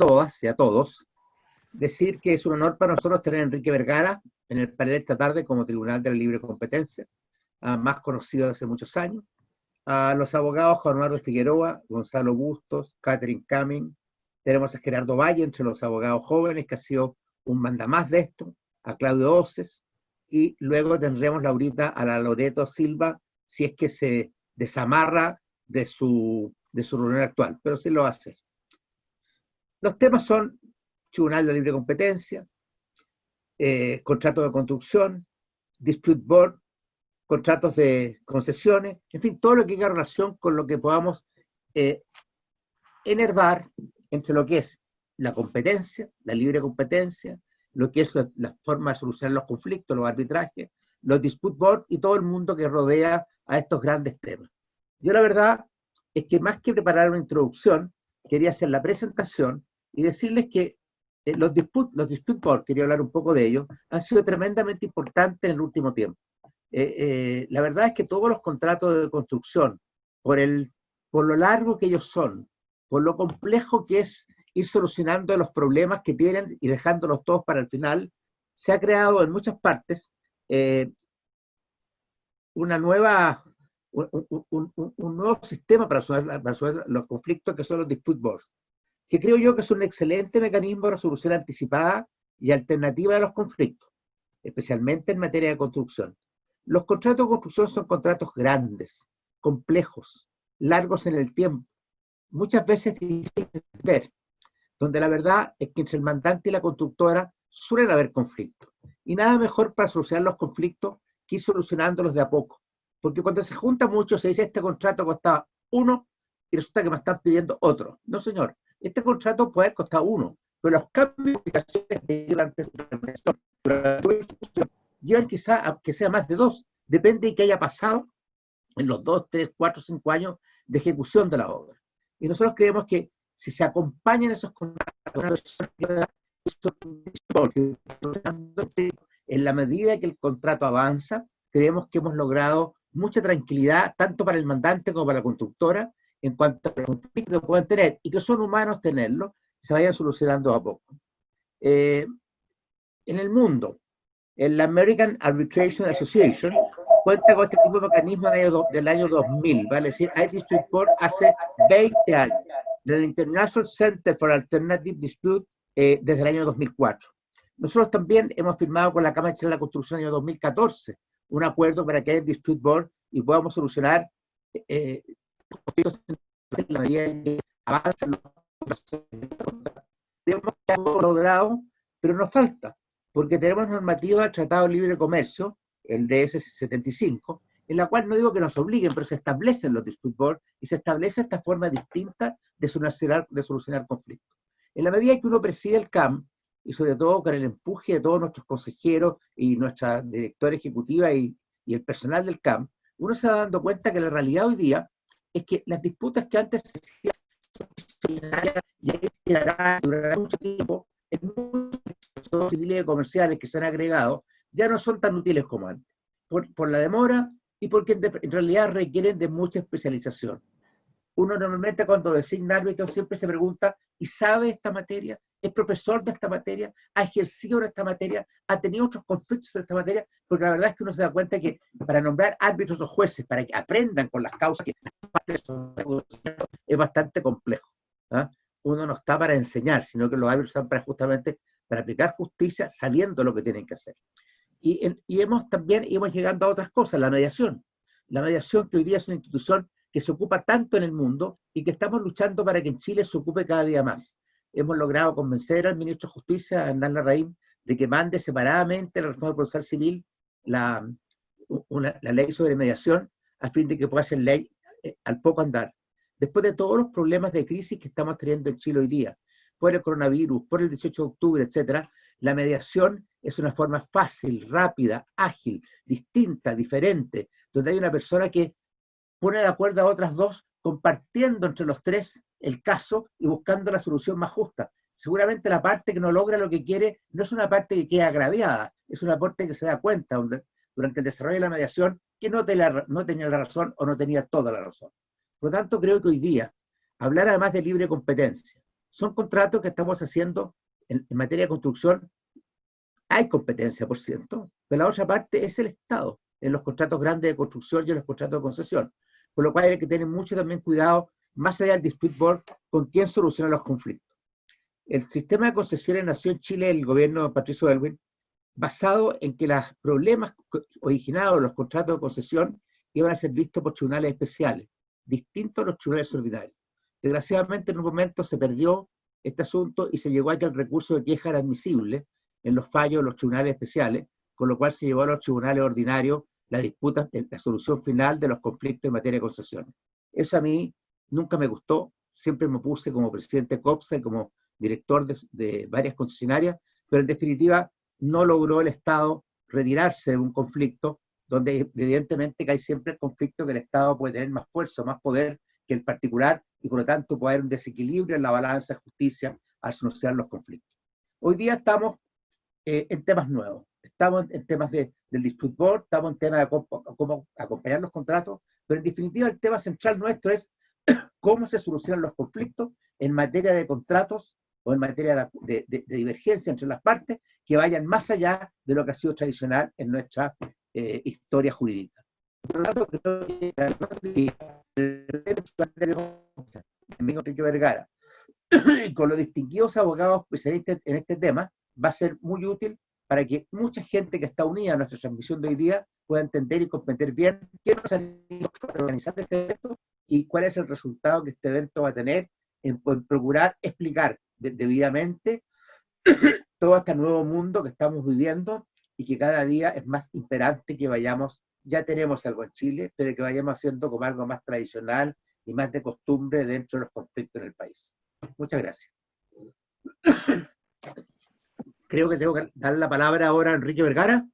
todas y a todos, decir que es un honor para nosotros tener a Enrique Vergara en el panel esta tarde como Tribunal de la Libre Competencia, más conocido hace muchos años, a los abogados Juan Manuel Figueroa, Gonzalo Bustos, Catherine Cumming, tenemos a Gerardo Valle entre los abogados jóvenes, que ha sido un mandamás de esto, a Claudio Oces, y luego tendremos ahorita a la Loreto Silva, si es que se desamarra de su reunión actual, pero sí lo hace. Los temas son Tribunal de Libre Competencia, contrato de construcción, Dispute Board, contratos de concesiones, en fin, todo lo que tenga relación con lo que podamos enervar entre lo que es la competencia, la libre competencia, lo que es la forma de solucionar los conflictos, los arbitrajes, los dispute board y todo el mundo que rodea a estos grandes temas. Yo la verdad es que más que preparar una introducción, quería hacer la presentación y decirles que los dispute board, quería hablar un poco de ellos, han sido tremendamente importantes en el último tiempo. La verdad es que todos los contratos de construcción, por lo largo que ellos son, por lo complejo que es ir solucionando los problemas que tienen y dejándolos todos para el final, se ha creado en muchas partes un nuevo sistema para resolver los conflictos, que son los dispute boards, que creo yo que es un excelente mecanismo de resolución anticipada y alternativa de los conflictos, especialmente en materia de construcción. Los contratos de construcción son contratos grandes, complejos, largos en el tiempo, muchas veces difíciles de entender, donde la verdad es que entre el mandante y la constructora suelen haber conflictos. Y nada mejor para solucionar los conflictos que ir solucionándolos de a poco. Porque cuando se junta mucho se dice: este contrato costaba 1 y resulta que me están pidiendo otro. No, señor, este contrato puede haber costado 1, pero los cambios durante llevan quizá a que sea más de 2. Depende de qué haya pasado en los 2, 3, 4, 5 años de ejecución de la obra. Y nosotros creemos que si se acompañan esos contratos, en la medida que el contrato avanza, creemos que hemos logrado mucha tranquilidad, tanto para el mandante como para la constructora, en cuanto a los conflictos que puedan tener, y que son humanos tenerlos, se vayan solucionando a poco. En el mundo, la American Arbitration Association cuenta con este tipo de mecanismo del año 2000, vale decir, hay Dispute Board hace 20 años, del International Center for Alternative Dispute desde el año 2004. Nosotros también hemos firmado con la Cámara de la Construcción en el año 2014 un acuerdo para que haya Dispute Board y podamos solucionar conflictos en la medida en que avanzan los tenemos que haberlo logrado, pero nos falta, porque tenemos normativa del Tratado de Libre Comercio, el DS-75, en la cual no digo que nos obliguen, pero se establecen los dispute board y se establece esta forma distinta de solucionar conflictos. En la medida que uno preside el CAM, y sobre todo con el empuje de todos nuestros consejeros y nuestra directora ejecutiva y el personal del CAM, uno se va dando cuenta que la realidad hoy día es que las disputas que antes se hacían y durará mucho tiempo, en muchos civiles y comerciales que se han agregado, ya no son tan útiles como antes, por la demora y porque en realidad requieren de mucha especialización. Uno normalmente cuando designa árbitro siempre se pregunta: ¿y sabe esta materia? ¿Es profesor de esta materia? ¿Ha ejercido en esta materia? ¿Ha tenido otros conflictos de esta materia? Porque la verdad es que uno se da cuenta que para nombrar árbitros o jueces, para que aprendan con las causas que es bastante complejo. ¿Ah? Uno no está para enseñar, sino que los árbitros están justamente para aplicar justicia sabiendo lo que tienen que hacer. Y también hemos llegando a otras cosas, la mediación. La mediación, que hoy día es una institución que se ocupa tanto en el mundo y que estamos luchando para que en Chile se ocupe cada día más. Hemos logrado convencer al ministro de Justicia, Hernán Larraín, de que mande separadamente la reforma procesal civil, la ley sobre mediación, a fin de que pueda ser ley al poco andar. Después de todos los problemas de crisis que estamos teniendo en Chile hoy día, por el coronavirus, por el 18 de octubre, etcétera, la mediación es una forma fácil, rápida, ágil, distinta, diferente, donde hay una persona que pone de acuerdo a otras dos, compartiendo entre los tres el caso y buscando la solución más justa. Seguramente la parte que no logra lo que quiere no es una parte que queda agraviada, es una parte que se da cuenta durante el desarrollo de la mediación que no tenía la razón o no tenía toda la razón. Por lo tanto, creo que hoy día, hablar además de libre competencia, son contratos que estamos haciendo en materia de construcción. Hay competencia, por cierto, pero la otra parte es el Estado, en los contratos grandes de construcción y en los contratos de concesión. Por lo cual hay que tener mucho también cuidado, más allá del dispute board, con quién soluciona los conflictos. El sistema de concesiones nació en Chile, el gobierno de Patricio Aylwin, basado en que los problemas originados en los contratos de concesión iban a ser vistos por tribunales especiales, distintos a los tribunales ordinarios. Desgraciadamente, en un momento se perdió este asunto y se llegó a que el recurso de queja era admisible en los fallos de los tribunales especiales, con lo cual se llevó a los tribunales ordinarios la disputa, la solución final de los conflictos en materia de concesiones. Eso a mí nunca me gustó, siempre me puse como presidente de COPSA y como director de varias concesionarias, pero en definitiva no logró el Estado retirarse de un conflicto donde evidentemente que hay siempre el conflicto que el Estado puede tener más fuerza, más poder que el particular, y por lo tanto puede haber un desequilibrio en la balanza de justicia al solucionar los conflictos. Hoy día estamos en temas nuevos, estamos en temas del dispute board, estamos en temas de cómo acompañar los contratos, pero en definitiva el tema central nuestro es cómo se solucionan los conflictos en materia de contratos o en materia de divergencia entre las partes que vayan más allá de lo que ha sido tradicional en nuestra historia jurídica. Por lo tanto, creo que el amigo Enrique Vergara, con los distinguidos abogados especialistas en este tema, va a ser muy útil para que mucha gente que está unida a nuestra transmisión de hoy día pueda entender y comprender bien qué nos han ido a organizar este evento y cuál es el resultado que este evento va a tener en procurar explicar debidamente todo este nuevo mundo que estamos viviendo y que cada día es más imperante que vayamos, ya tenemos algo en Chile, pero que vayamos haciendo como algo más tradicional y más de costumbre dentro de los conflictos en el país. Muchas gracias. Creo que tengo que dar la palabra ahora a Enrique Vergara.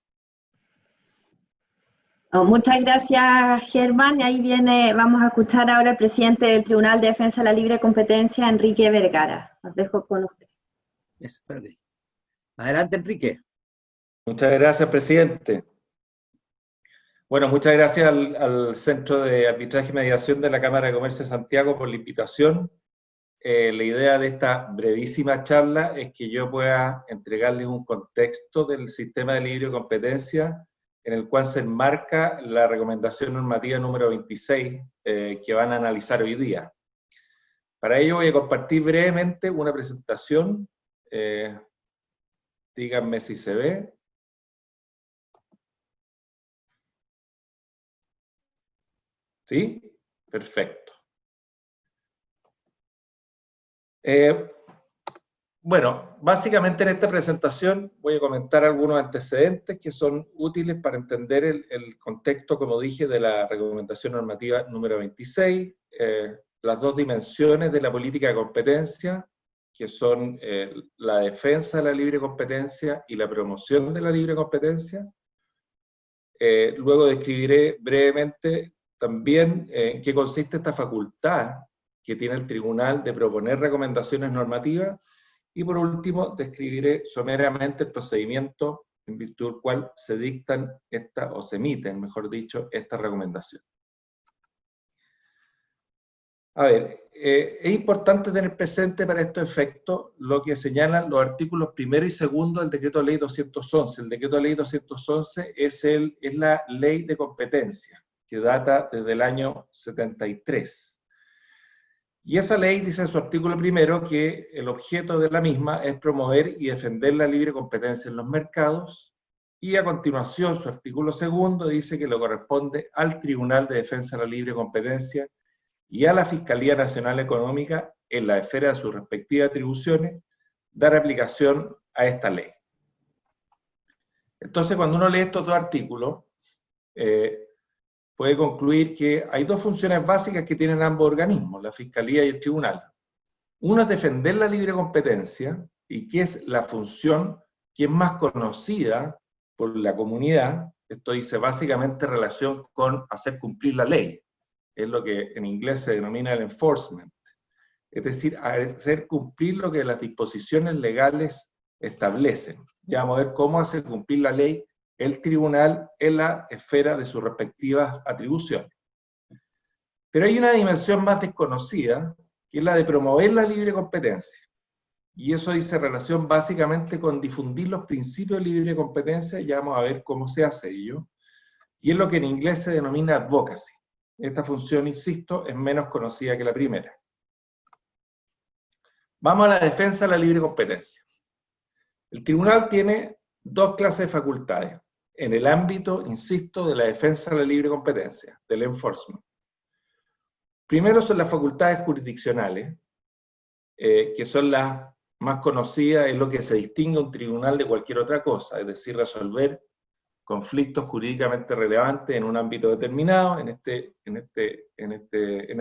Oh, muchas gracias, Germán. Y ahí viene, vamos a escuchar ahora al presidente del Tribunal de Defensa de la Libre Competencia, Enrique Vergara. Los dejo con usted. Adelante, Enrique. Muchas gracias, presidente. Bueno, muchas gracias al Centro de Arbitraje y Mediación de la Cámara de Comercio de Santiago por la invitación. La idea de esta brevísima charla es que yo pueda entregarles un contexto del sistema de libre competencia en el cual se enmarca la recomendación normativa número 26 que van a analizar hoy día. Para ello voy a compartir brevemente una presentación. Díganme si se ve. ¿Sí? Perfecto. Bueno, básicamente en esta presentación voy a comentar algunos antecedentes que son útiles para entender el contexto, como dije, de la recomendación normativa número 26, las dos dimensiones de la política de competencia, que son la defensa de la libre competencia y la promoción de la libre competencia. Luego describiré brevemente también en qué consiste esta facultad que tiene el tribunal de proponer recomendaciones normativas, y por último describiré someramente el procedimiento en virtud del cual se dictan o se emiten, mejor dicho, estas recomendaciones. A ver, es importante tener presente para estos efectos lo que señalan los artículos 1 y 2 del Decreto Ley 211. El Decreto Ley 211 es la ley de competencia, que data desde el año 73. Y esa ley dice en su artículo 1 que el objeto de la misma es promover y defender la libre competencia en los mercados, y a continuación su artículo 2 dice que le corresponde al Tribunal de Defensa de la Libre Competencia y a la Fiscalía Nacional Económica, en la esfera de sus respectivas atribuciones, dar aplicación a esta ley. Entonces, cuando uno lee estos dos artículos, puede concluir que hay dos funciones básicas que tienen ambos organismos, la Fiscalía y el Tribunal. Una es defender la libre competencia, y que es la función que es más conocida por la comunidad. Esto dice básicamente relación con hacer cumplir la ley. Es lo que en inglés se denomina el enforcement. Es decir, hacer cumplir lo que las disposiciones legales establecen. Ya vamos a ver cómo hacer cumplir la ley el tribunal en la esfera de sus respectivas atribuciones. Pero hay una dimensión más desconocida, que es la de promover la libre competencia. y eso dice relación básicamente con difundir los principios de libre competencia, ya vamos a ver cómo se hace ello, y es lo que en inglés se denomina advocacy. Esta función, insisto, es menos conocida que la primera. Vamos a la defensa de la libre competencia. El tribunal tiene dos clases de facultades, en el ámbito, insisto, de la defensa de la libre competencia, del enforcement. Primero son las facultades jurisdiccionales, que son las más conocidas, es lo que se distingue a un tribunal de cualquier otra cosa, es decir, resolver conflictos jurídicamente relevantes en un ámbito determinado. En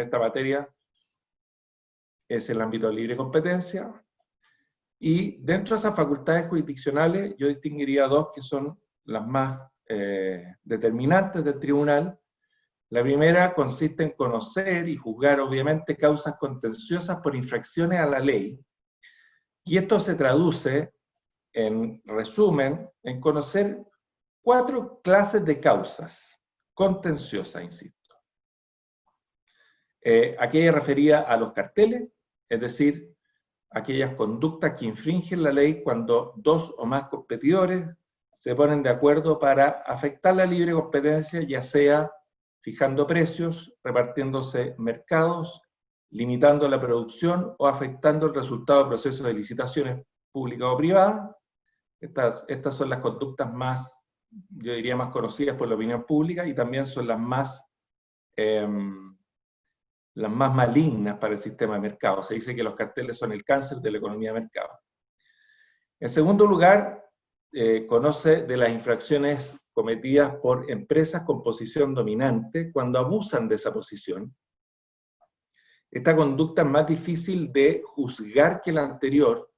esta materia es el ámbito de libre competencia. Y dentro de esas facultades jurisdiccionales yo distinguiría dos que son las más determinantes del tribunal. La primera consiste en conocer y juzgar, obviamente, causas contenciosas por infracciones a la ley. Y esto se traduce, en resumen, en conocer 4 clases de causas contenciosas, insisto. Aquella referida a los carteles, es decir, aquellas conductas que infringen la ley cuando 2 o más competidores se ponen de acuerdo para afectar la libre competencia, ya sea fijando precios, repartiéndose mercados, limitando la producción o afectando el resultado de procesos de licitaciones públicas o privadas. Estas son las conductas más, yo diría, más conocidas por la opinión pública, y también son las más malignas para el sistema de mercado. Se dice que los carteles son el cáncer de la economía de mercado. En segundo lugar, conoce de las infracciones cometidas por empresas con posición dominante cuando abusan de esa posición. Esta conducta es más difícil de juzgar que la anterior,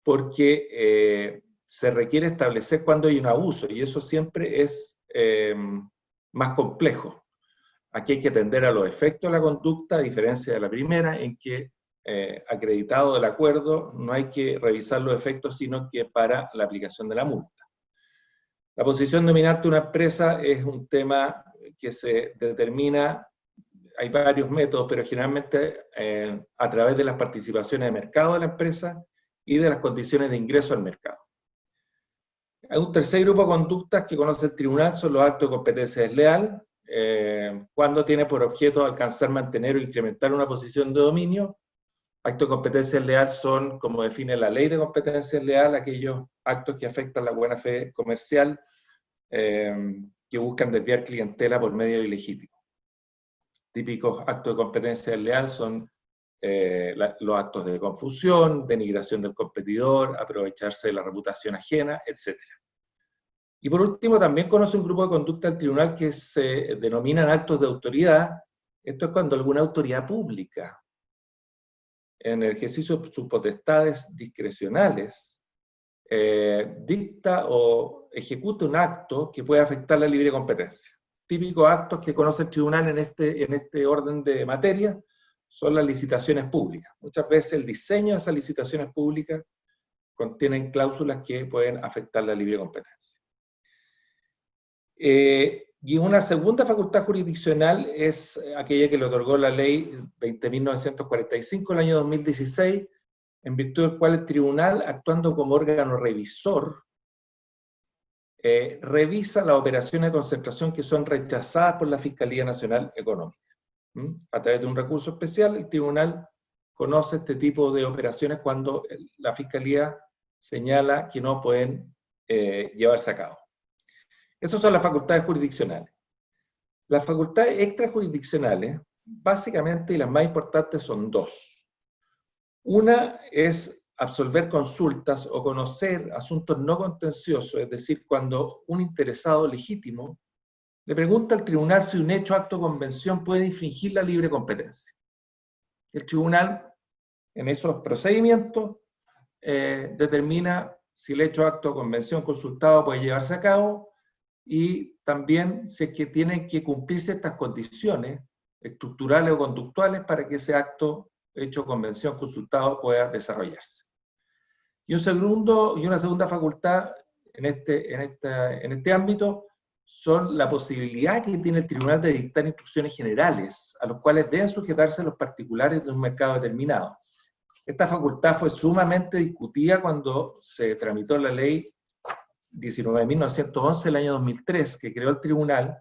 porque se requiere establecer cuándo hay un abuso, y eso siempre es más complejo. Aquí hay que atender a los efectos de la conducta, a diferencia de la primera, en que, acreditado el acuerdo, no hay que revisar los efectos, sino que para la aplicación de la multa. La posición dominante de una empresa es un tema que se determina, hay varios métodos, pero generalmente a través de las participaciones de mercado de la empresa y de las condiciones de ingreso al mercado. Hay un tercer grupo de conductas que conoce el tribunal, son los actos de competencia desleal, cuando tiene por objeto alcanzar, mantener o incrementar una posición de dominio. Actos de competencia desleal son, como define la ley de competencia desleal, aquellos actos que afectan la buena fe comercial, que buscan desviar clientela por medio ilegítimo. Típicos actos de competencia desleal son los actos de confusión, denigración del competidor, aprovecharse de la reputación ajena, etc. Y por último, también conoce un grupo de conducta del tribunal que se denominan actos de autoridad. Esto es cuando alguna autoridad pública, en el ejercicio de sus potestades discrecionales, dicta o ejecuta un acto que puede afectar la libre competencia. Típicos actos que conoce el tribunal en este orden de materia son las licitaciones públicas. Muchas veces el diseño de esas licitaciones públicas contienen cláusulas que pueden afectar la libre competencia. Y una segunda facultad jurisdiccional es aquella que le otorgó la ley 20.945 del año 2016, en virtud del cual el tribunal, actuando como órgano revisor, revisa las operaciones de concentración que son rechazadas por la Fiscalía Nacional Económica. A través de un recurso especial, el tribunal conoce este tipo de operaciones cuando la Fiscalía señala que no pueden llevarse a cabo. Esas son las facultades jurisdiccionales. Las facultades extrajurisdiccionales, básicamente, y las más importantes, son dos. Una es absolver consultas o conocer asuntos no contenciosos, es decir, cuando un interesado legítimo le pregunta al tribunal si un hecho, acto o convención puede infringir la libre competencia. El tribunal, en esos procedimientos, determina si el hecho, acto o convención consultado puede llevarse a cabo, y también si es que tienen que cumplirse estas condiciones estructurales o conductuales para que ese acto, hecho, convención, consultado pueda desarrollarse. Y una segunda facultad en este ámbito son la posibilidad que tiene el tribunal de dictar instrucciones generales, a los cuales deben sujetarse los particulares de un mercado determinado. Esta facultad fue sumamente discutida cuando se tramitó la ley 19.911 del año 2003, que creó el tribunal,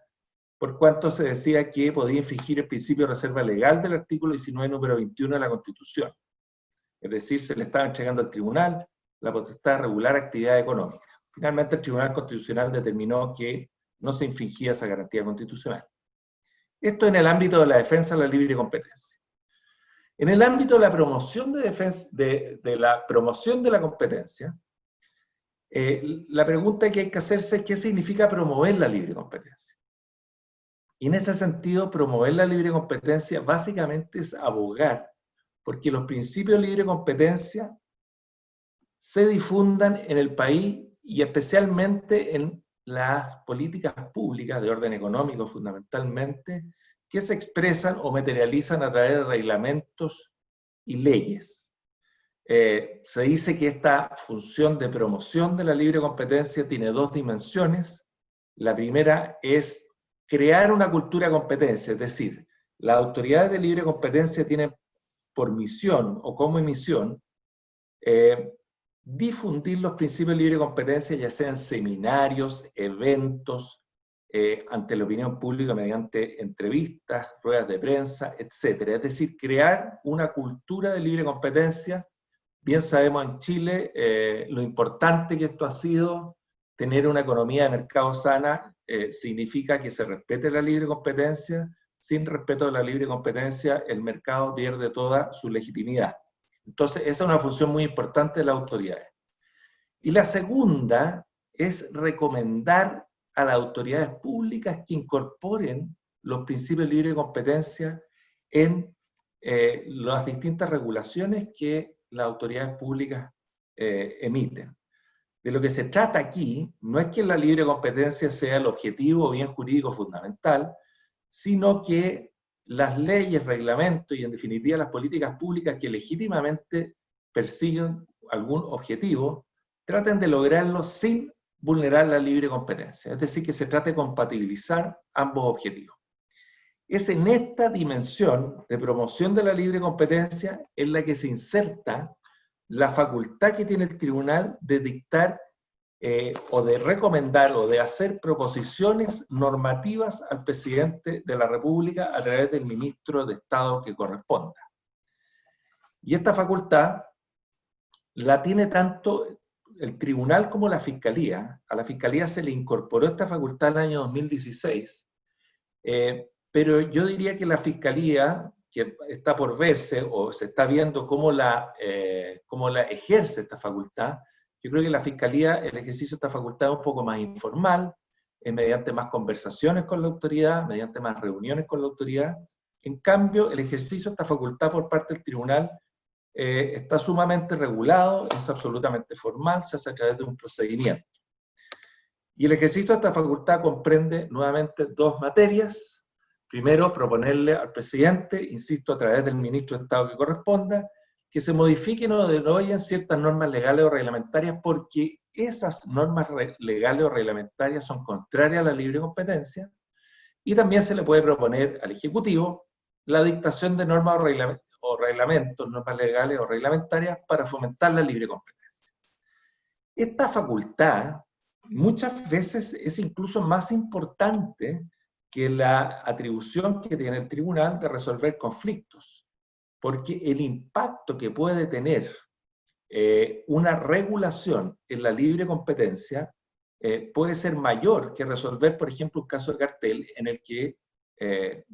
por cuanto se decía que podía infringir el principio de reserva legal del artículo 19, número 21 de la Constitución. Es decir, se le estaba entregando al tribunal la potestad de regular actividad económica. Finalmente, el Tribunal Constitucional determinó que no se infringía esa garantía constitucional. Esto en el ámbito de la defensa de la libre competencia. En el ámbito de la promoción de la promoción de la competencia, la pregunta que hay que hacerse es qué significa promover la libre competencia. Y en ese sentido, promover la libre competencia básicamente es abogar porque los principios de libre competencia se difundan en el país y especialmente en las políticas públicas de orden económico fundamentalmente, que se expresan o materializan a través de reglamentos y leyes. Se dice que esta función de promoción de la libre competencia tiene dos dimensiones. La primera es crear una cultura de competencia, es decir, las autoridades de libre competencia tienen por misión o como misión difundir los principios de libre competencia, ya sean seminarios, eventos, ante la opinión pública mediante entrevistas, ruedas de prensa, etc. Es decir, crear una cultura de libre competencia. Bien sabemos en Chile lo importante que esto ha sido. Tener una economía de mercado sana significa que se respete la libre competencia. Sin respeto de la libre competencia, el mercado pierde toda su legitimidad. Entonces, esa es una función muy importante de las autoridades. Y la segunda es recomendar a las autoridades públicas que incorporen los principios de libre competencia en las distintas regulaciones que las autoridades públicas emiten. De lo que se trata aquí no es que la libre competencia sea el objetivo o bien jurídico fundamental, sino que las leyes, reglamentos y en definitiva las políticas públicas que legítimamente persiguen algún objetivo, traten de lograrlo sin vulnerar la libre competencia. Es decir, que se trate de compatibilizar ambos objetivos. Es en esta dimensión de promoción de la libre competencia en la que se inserta la facultad que tiene el tribunal de dictar o de recomendar o de hacer proposiciones normativas al presidente de la República a través del ministro de Estado que corresponda. Y esta facultad la tiene tanto el tribunal como la fiscalía. A la fiscalía se le incorporó esta facultad en el año 2016, pero yo diría que la fiscalía, que está por verse o se está viendo cómo la ejerce esta facultad, yo creo que la fiscalía, el ejercicio de esta facultad es un poco más informal, es mediante más conversaciones con la autoridad, mediante más reuniones con la autoridad. En cambio, el ejercicio de esta facultad por parte del tribunal está sumamente regulado, es absolutamente formal, se hace a través de un procedimiento. Y el ejercicio de esta facultad comprende nuevamente dos materias. Primero, proponerle al presidente, insisto, a través del ministro de Estado que corresponda, que se modifiquen o deroguen ciertas normas legales o reglamentarias porque esas normas legales o reglamentarias son contrarias a la libre competencia, y también se le puede proponer al Ejecutivo la dictación de normas o reglamentos, normas legales o reglamentarias para fomentar la libre competencia. Esta facultad muchas veces es incluso más importante que la atribución que tiene el tribunal de resolver conflictos, porque el impacto que puede tener una regulación en la libre competencia puede ser mayor que resolver, por ejemplo, un caso de cartel en el que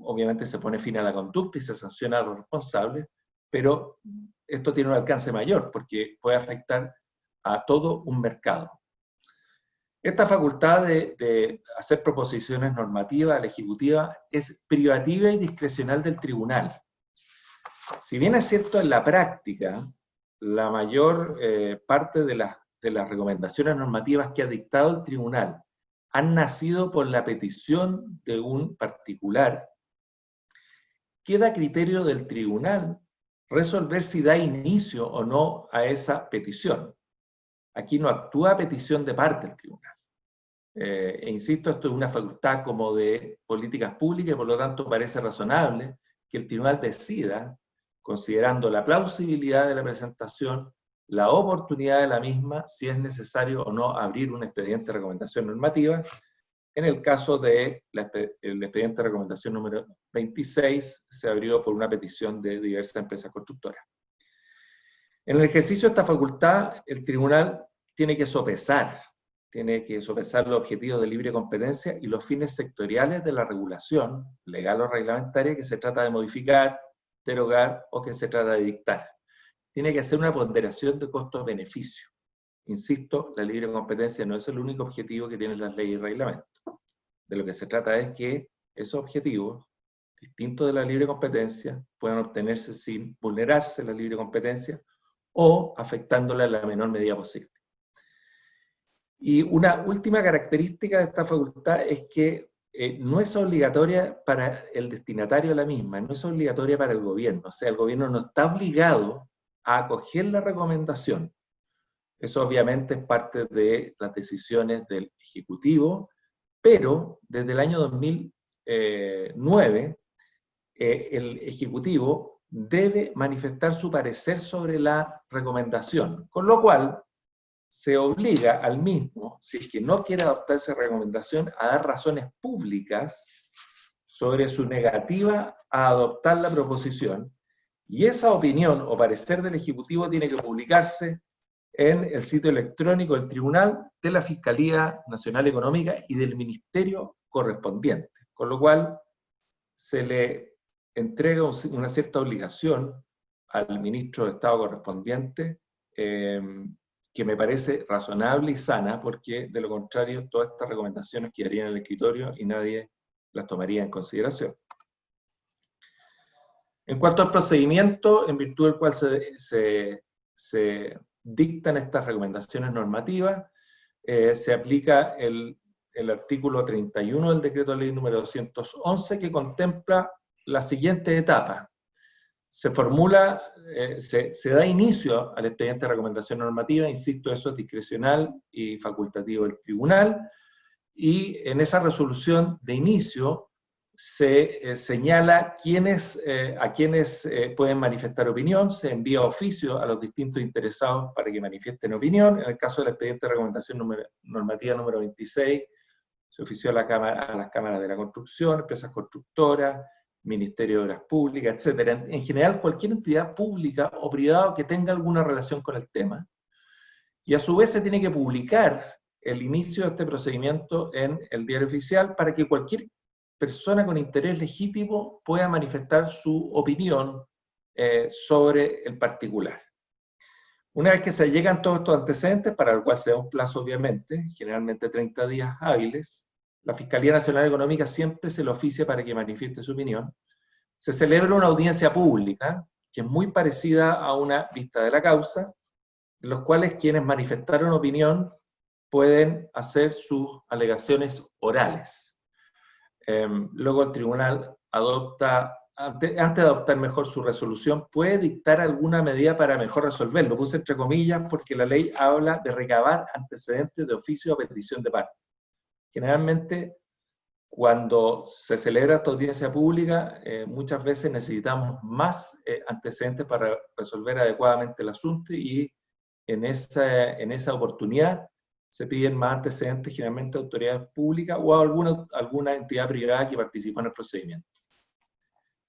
obviamente se pone fin a la conducta y se sanciona a los responsables, pero esto tiene un alcance mayor porque puede afectar a todo un mercado. Esta facultad de hacer proposiciones normativas a la Ejecutiva es privativa y discrecional del tribunal. Si bien es cierto en la práctica, la mayor parte de las recomendaciones normativas que ha dictado el tribunal han nacido por la petición de un particular, queda a criterio del tribunal resolver si da inicio o no a esa petición. Aquí no actúa a petición de parte del tribunal. E insisto, esto es una facultad como de políticas públicas y por lo tanto parece razonable que el tribunal decida considerando la plausibilidad de la presentación, la oportunidad de la misma, si es necesario o no abrir un expediente de recomendación normativa. En el caso del expediente de recomendación número 26, se abrió por una petición de diversas empresas constructoras. En el ejercicio de esta facultad, el tribunal tiene que sopesar los objetivos de libre competencia y los fines sectoriales de la regulación, legal o reglamentaria, que se trata de modificar, derogar o que se trata de dictar. Tiene que hacer una ponderación de costo-beneficio. Insisto, la libre competencia no es el único objetivo que tienen las leyes y reglamentos. De lo que se trata es que esos objetivos, distintos de la libre competencia, puedan obtenerse sin vulnerarse la libre competencia o afectándola en la menor medida posible. Y una última característica de esta facultad es que no es obligatoria para el destinatario de la misma, no es obligatoria para el gobierno. O sea, el gobierno no está obligado a acoger la recomendación. Eso obviamente es parte de las decisiones del Ejecutivo, pero desde el año 2009 el Ejecutivo debe manifestar su parecer sobre la recomendación, con lo cual se obliga al mismo, si es que no quiere adoptar esa recomendación, a dar razones públicas sobre su negativa a adoptar la proposición, y esa opinión o parecer del Ejecutivo tiene que publicarse en el sitio electrónico del Tribunal, de la Fiscalía Nacional Económica y del Ministerio correspondiente, con lo cual se le entrega una cierta obligación al ministro de Estado correspondiente, que me parece razonable y sana, porque de lo contrario todas estas recomendaciones quedarían en el escritorio y nadie las tomaría en consideración. En cuanto al procedimiento en virtud del cual se dictan estas recomendaciones normativas, se aplica el artículo 31 del decreto ley número 211, que contempla la siguiente etapa. Se formula, se da inicio al expediente de recomendación normativa, insisto, eso es discrecional y facultativo del tribunal, y en esa resolución de inicio se señala a quienes pueden manifestar opinión, se envía oficio a los distintos interesados para que manifiesten opinión. En el caso del expediente de recomendación normativa número 26, se ofició a las cámaras de la construcción, empresas constructoras, Ministerio de Obras Públicas, etc. En general, cualquier entidad pública o privada que tenga alguna relación con el tema. Y a su vez se tiene que publicar el inicio de este procedimiento en el Diario Oficial para que cualquier persona con interés legítimo pueda manifestar su opinión sobre el particular. Una vez que se llegan todos estos antecedentes, para el cual se da un plazo obviamente, generalmente 30 días hábiles, la Fiscalía Nacional Económica siempre se le oficia para que manifieste su opinión. Se celebra una audiencia pública, que es muy parecida a una vista de la causa, en los cuales quienes manifestaron opinión pueden hacer sus alegaciones orales. Luego el tribunal adopta, antes de adoptar mejor su resolución, puede dictar alguna medida para mejor resolverlo. Lo puse entre comillas porque la ley habla de recabar antecedentes de oficio a petición de parte. Generalmente, cuando se celebra esta audiencia pública, muchas veces necesitamos más antecedentes para resolver adecuadamente el asunto, y en esa oportunidad se piden más antecedentes, generalmente autoridades públicas o alguna entidad privada que participó en el procedimiento.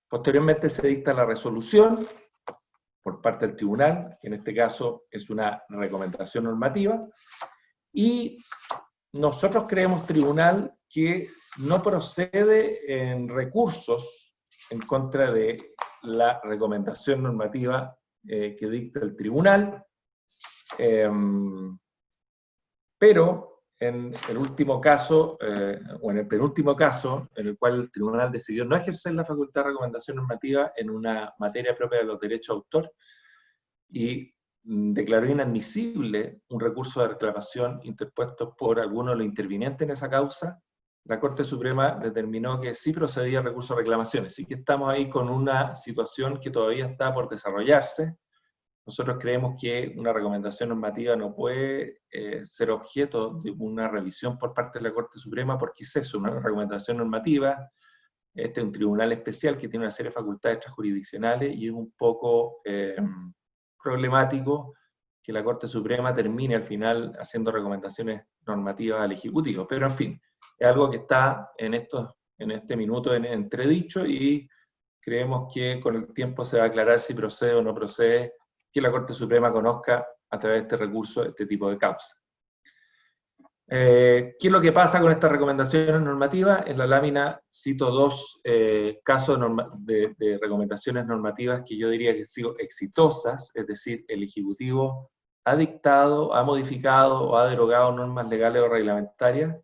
Posteriormente se dicta la resolución por parte del tribunal, que en este caso es una recomendación normativa, y nosotros creemos, tribunal, que no procede en recursos en contra de la recomendación normativa que dicta el tribunal, pero en el último caso, o en el penúltimo caso, en el cual el tribunal decidió no ejercer la facultad de recomendación normativa en una materia propia de los derechos de autor, y declaró inadmisible un recurso de reclamación interpuesto por algunos de los intervinientes en esa causa, la Corte Suprema determinó que sí procedía el recurso de reclamaciones. Así que estamos ahí con una situación que todavía está por desarrollarse. Nosotros creemos que una recomendación normativa no puede ser objeto de una revisión por parte de la Corte Suprema, porque es eso, una recomendación normativa, Este es un tribunal especial que tiene una serie de facultades extrajurisdiccionales y es un poco problemático que la Corte Suprema termine al final haciendo recomendaciones normativas al Ejecutivo. Pero en fin, es algo que está en este minuto en entredicho y creemos que con el tiempo se va a aclarar si procede o no procede que la Corte Suprema conozca a través de este recurso este tipo de causa. ¿Qué es lo que pasa con estas recomendaciones normativas? En la lámina cito dos casos de recomendaciones normativas que yo diría que han sido exitosas, es decir, el Ejecutivo ha dictado, ha modificado o ha derogado normas legales o reglamentarias.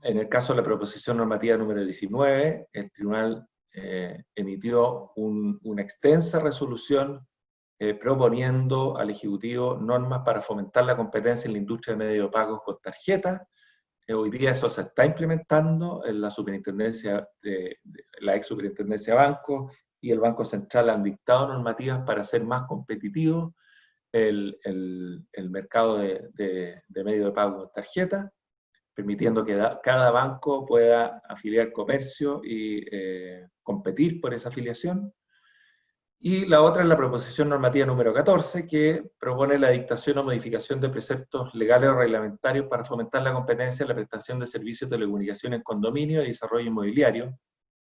En el caso de la proposición normativa número 19, el Tribunal emitió una extensa resolución proponiendo al Ejecutivo normas para fomentar la competencia en la industria de medios de pagos con tarjeta. Hoy día eso se está implementando en la superintendencia, la ex superintendencia de bancos y el Banco Central han dictado normativas para hacer más competitivo el mercado de medios de pago con tarjeta, permitiendo que cada banco pueda afiliar comercio y competir por esa afiliación. Y la otra es la proposición normativa número 14, que propone la dictación o modificación de preceptos legales o reglamentarios para fomentar la competencia en la prestación de servicios de telecomunicación en condominio y desarrollo inmobiliario.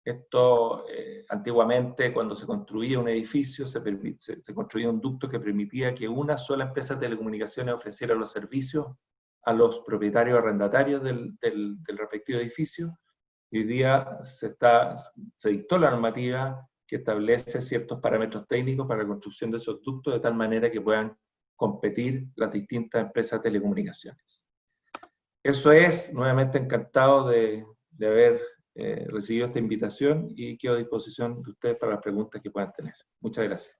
Esto, antiguamente, cuando se construía un edificio, se construía un ducto que permitía que una sola empresa de telecomunicaciones ofreciera los servicios a los propietarios arrendatarios del respectivo edificio. Hoy día se dictó la normativa que establece ciertos parámetros técnicos para la construcción de esos ductos de tal manera que puedan competir las distintas empresas de telecomunicaciones. Eso es, nuevamente encantado de haber recibido esta invitación y quedo a disposición de ustedes para las preguntas que puedan tener. Muchas gracias.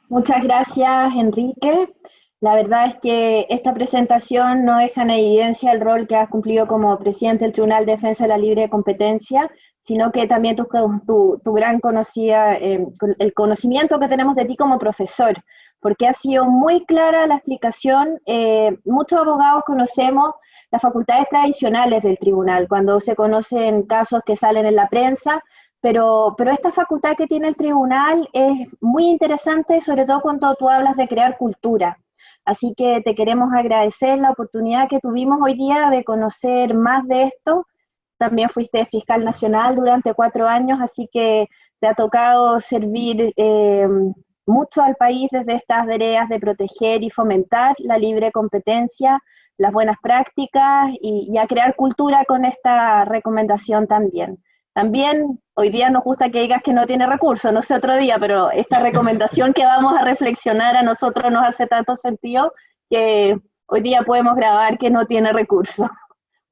Muchas gracias, Enrique. La verdad es que esta presentación no deja en evidencia el rol que has cumplido como presidente del Tribunal de Defensa de la Libre Competencia, sino que también tu gran el conocimiento que tenemos de ti como profesor, porque ha sido muy clara la explicación. Muchos abogados conocemos las facultades tradicionales del tribunal, cuando se conocen casos que salen en la prensa, pero esta facultad que tiene el tribunal es muy interesante, sobre todo cuando tú hablas de crear cultura. Así que te queremos agradecer la oportunidad que tuvimos hoy día de conocer más de esto. También fuiste fiscal nacional durante 4 años, así que te ha tocado servir mucho al país desde estas veredas de proteger y fomentar la libre competencia, las buenas prácticas y a crear cultura con esta recomendación también. También hoy día nos gusta que digas que no tiene recursos, no sé otro día, pero esta recomendación que vamos a reflexionar a nosotros nos hace tanto sentido que hoy día podemos grabar que no tiene recursos.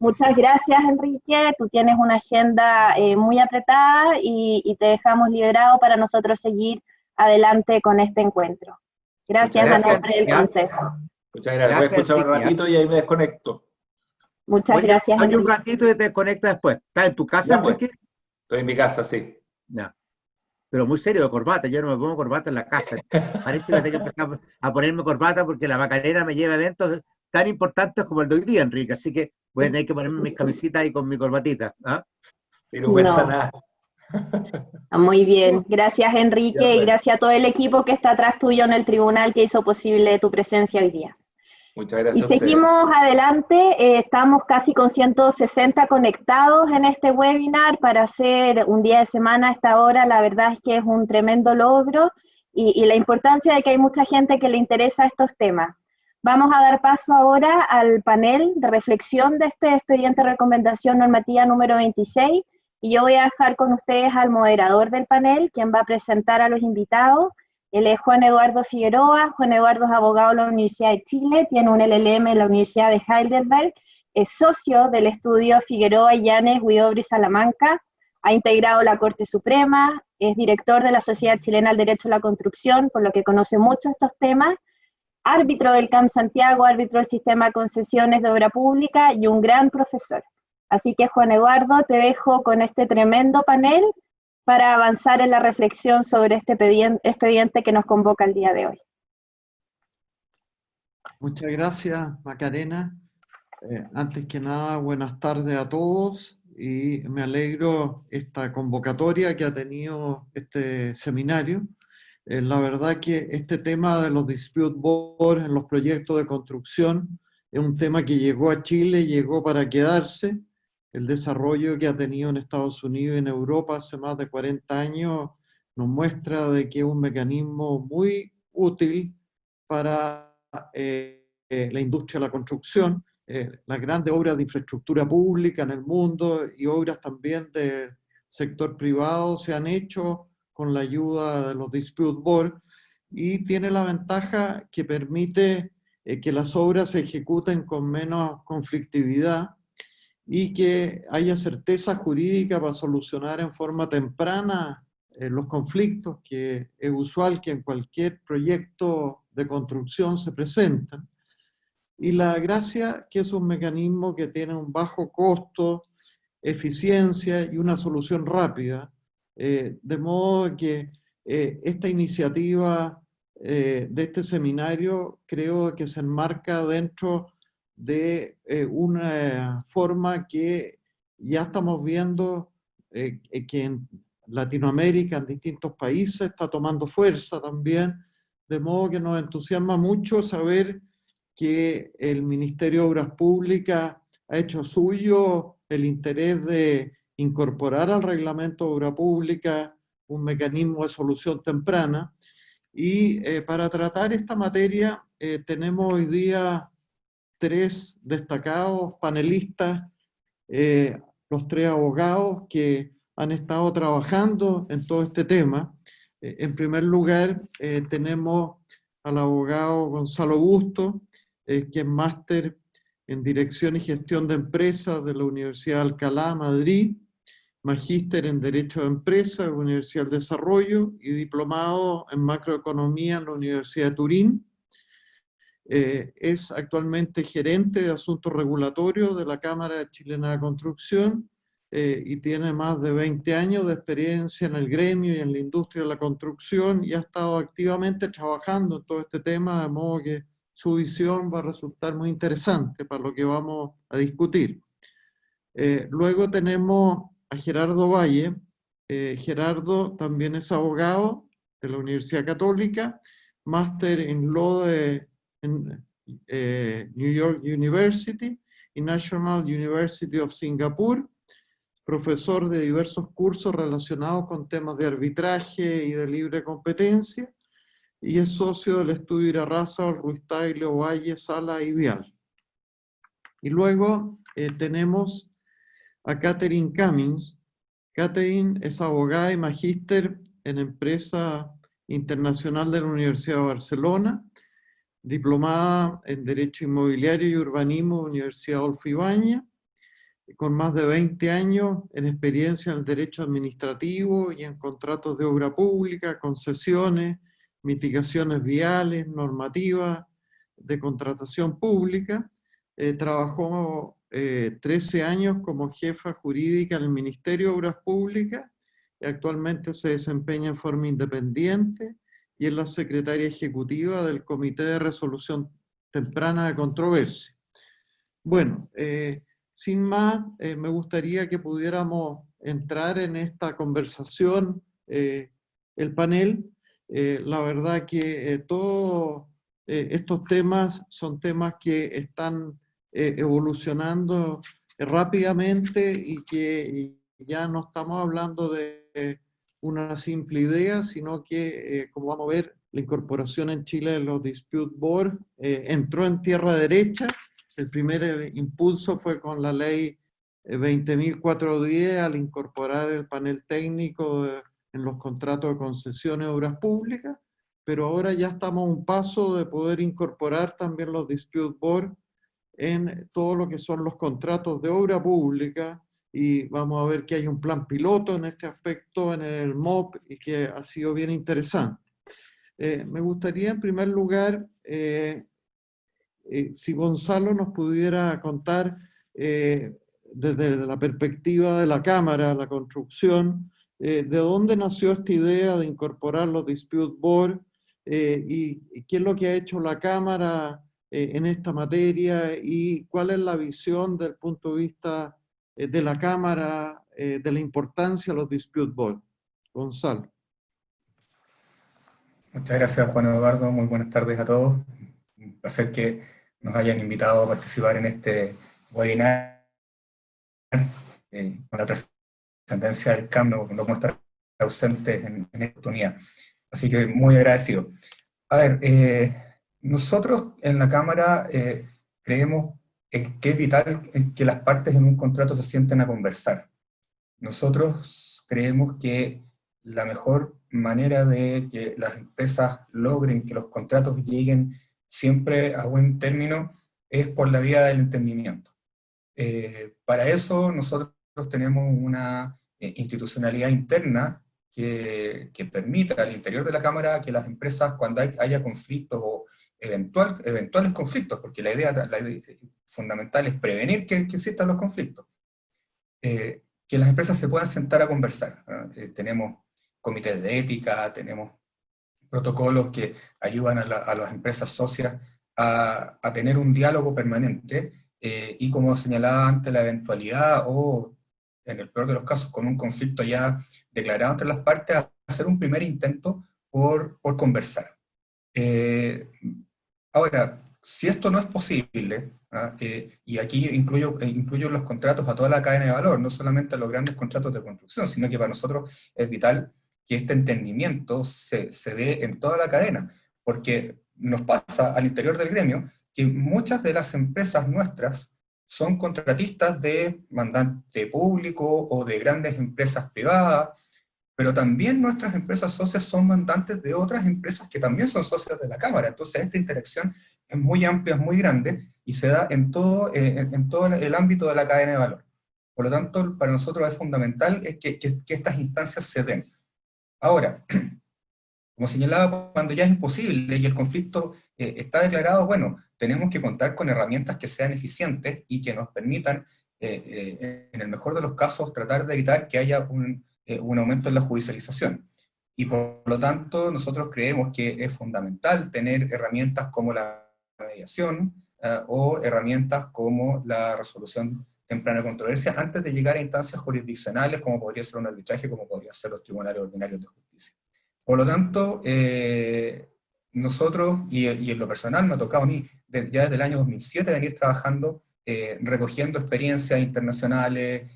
Muchas gracias, Enrique. Tú tienes una agenda muy apretada y te dejamos liberado para nosotros seguir adelante con este encuentro. Gracias a nombre del Consejo. Muchas gracias. Voy a escuchar un ratito y ahí me desconecto. Muchas gracias, Enrique. Un ratito y te desconectas después. ¿Estás en tu casa, Enrique? Estoy en mi casa, sí. No. Pero muy serio de corbata. Yo no me pongo corbata en la casa. Parece que tengo que empezar a ponerme corbata porque la Macarena me lleva a eventos tan importantes como el de hoy día, Enrique. Así que voy a tener que ponerme mis camisitas y con mi corbatita. ¿Ah? Sí, no cuesta nada. Muy bien. Gracias, Enrique, y gracias a todo el equipo que está atrás tuyo en el tribunal que hizo posible tu presencia hoy día. Muchas gracias. Y seguimos adelante, estamos casi con 160 conectados en este webinar para hacer un día de semana a esta hora. La verdad es que es un tremendo logro y la importancia de que hay mucha gente que le interesa estos temas. Vamos a dar paso ahora al panel de reflexión de este expediente de recomendación normativa número 26 y yo voy a dejar con ustedes al moderador del panel, quien va a presentar a los invitados. Él es Juan Eduardo Figueroa. Juan Eduardo es abogado de la Universidad de Chile, tiene un LLM en la Universidad de Heidelberg, es socio del estudio Figueroa, Llanes, Huidobro y Salamanca, ha integrado la Corte Suprema, es director de la Sociedad Chilena del Derecho a la Construcción, por lo que conoce mucho estos temas, árbitro del CAM Santiago, árbitro del Sistema de Concesiones de Obra Pública y un gran profesor. Así que, Juan Eduardo, te dejo con este tremendo panel para avanzar en la reflexión sobre este expediente que nos convoca el día de hoy. Muchas gracias, Macarena. Antes que nada, buenas tardes a todos. y me alegro esta convocatoria que ha tenido este seminario. La verdad que este tema de los dispute boards en los proyectos de construcción es un tema que llegó a Chile, llegó para quedarse. El desarrollo que ha tenido en Estados Unidos y en Europa hace más de 40 años nos muestra de que es un mecanismo muy útil para la industria de la construcción. Las grandes obras de infraestructura pública en el mundo y obras también del sector privado se han hecho con la ayuda de los dispute boards, y tiene la ventaja que permite que las obras se ejecuten con menos conflictividad y que haya certeza jurídica para solucionar en forma temprana los conflictos, que es usual que en cualquier proyecto de construcción se presentan. Y la gracia que es un mecanismo que tiene un bajo costo, eficiencia y una solución rápida. De modo que esta iniciativa de este seminario creo que se enmarca dentro de una forma que ya estamos viendo que en Latinoamérica, en distintos países, está tomando fuerza también, de modo que nos entusiasma mucho saber que el Ministerio de Obras Públicas ha hecho suyo el interés de incorporar al reglamento de obra pública un mecanismo de solución temprana. Y para tratar esta materia tenemos hoy día 3 destacados panelistas, los 3 abogados que han estado trabajando en todo este tema. En primer lugar, tenemos al abogado Gonzalo Busto, que es máster en Dirección y Gestión de Empresas de la Universidad de Alcalá, Madrid, magíster en Derecho de Empresas de la Universidad del Desarrollo y diplomado en Macroeconomía en la Universidad de Turín. Es actualmente gerente de Asuntos Regulatorios de la Cámara Chilena de Construcción y tiene más de 20 años de experiencia en el gremio y en la industria de la construcción, y ha estado activamente trabajando en todo este tema, de modo que su visión va a resultar muy interesante para lo que vamos a discutir. Luego tenemos a Gerardo Valle. Gerardo también es abogado de la Universidad Católica, máster en Law en New York University y National University of Singapore, profesor de diversos cursos relacionados con temas de arbitraje y de libre competencia, y es socio del estudio Irarrázaval, Ruiz Tagle, Valle, Sala y Vial. Y luego tenemos a Catherine Cummings. Catherine es abogada y magíster en Empresa Internacional de la Universidad de Barcelona, diplomada en Derecho Inmobiliario y Urbanismo de la Universidad Adolfo Ibáñez, con más de 20 años en experiencia en el derecho administrativo y en contratos de obra pública, concesiones, mitigaciones viales, normativas de contratación pública. Trabajó 13 años como jefa jurídica en el Ministerio de Obras Públicas y actualmente se desempeña en forma independiente y es la secretaria ejecutiva del Comité de Resolución Temprana de Controversia. Bueno, sin más, me gustaría que pudiéramos entrar en esta conversación, el panel. La verdad que todos estos temas son temas que están evolucionando rápidamente y que ya no estamos hablando de una simple idea, sino que, como vamos a ver, la incorporación en Chile de los dispute boards entró en tierra derecha. El primer impulso fue con la ley 20.410 al incorporar el panel técnico en los contratos de concesiones de obras públicas, pero ahora ya estamos a un paso de poder incorporar también los dispute boards en todo lo que son los contratos de obra pública, y vamos a ver que hay un plan piloto en este aspecto en el MOP y que ha sido bien interesante. Me gustaría en primer lugar si Gonzalo nos pudiera contar desde la perspectiva de la Cámara, la construcción, de dónde nació esta idea de incorporar los dispute boards y qué es lo que ha hecho la Cámara en esta materia y cuál es la visión desde el punto de vista de la Cámara de la importancia de los dispute board. Gonzalo. Muchas gracias, Juan Eduardo. Muy buenas tardes a todos. Un placer que nos hayan invitado a participar en este webinar. Con la trascendencia del CAM no podemos estar ausentes en esta oportunidad. Así que muy agradecido. A ver, nosotros en la Cámara creemos que es vital que las partes en un contrato se sienten a conversar. Nosotros creemos que la mejor manera de que las empresas logren que los contratos lleguen siempre a buen término es por la vía del entendimiento. Para eso nosotros tenemos una institucionalidad interna que permita al interior de la Cámara que las empresas, cuando haya conflictos o eventuales conflictos, porque la idea fundamental es prevenir que existan los conflictos, que las empresas se puedan sentar a conversar. Tenemos comités de ética, tenemos protocolos que ayudan a las empresas socias a tener un diálogo permanente, y como señalaba antes, la eventualidad o, en el peor de los casos, con un conflicto ya declarado entre las partes, hacer un primer intento por conversar. Ahora, si esto no es posible, y aquí incluyo los contratos a toda la cadena de valor, no solamente a los grandes contratos de construcción, sino que para nosotros es vital que este entendimiento se dé en toda la cadena, porque nos pasa al interior del gremio que muchas de las empresas nuestras son contratistas de mandante público o de grandes empresas privadas, pero también nuestras empresas socias son mandantes de otras empresas que también son socias de la Cámara. Entonces esta interacción es muy amplia, es muy grande, y se da en todo el ámbito de la cadena de valor. Por lo tanto, para nosotros es fundamental que estas instancias se den. Ahora, como señalaba, cuando ya es imposible y el conflicto está declarado, bueno, tenemos que contar con herramientas que sean eficientes y que nos permitan, en el mejor de los casos, tratar de evitar que haya un aumento en la judicialización. Y por lo tanto, nosotros creemos que es fundamental tener herramientas como la mediación o herramientas como la resolución temprana de controversia antes de llegar a instancias jurisdiccionales, como podría ser un arbitraje, como podría ser los tribunales ordinarios de justicia. Por lo tanto, nosotros, y en lo personal me ha tocado a mí, ya desde el año 2007, venir trabajando, recogiendo experiencias internacionales,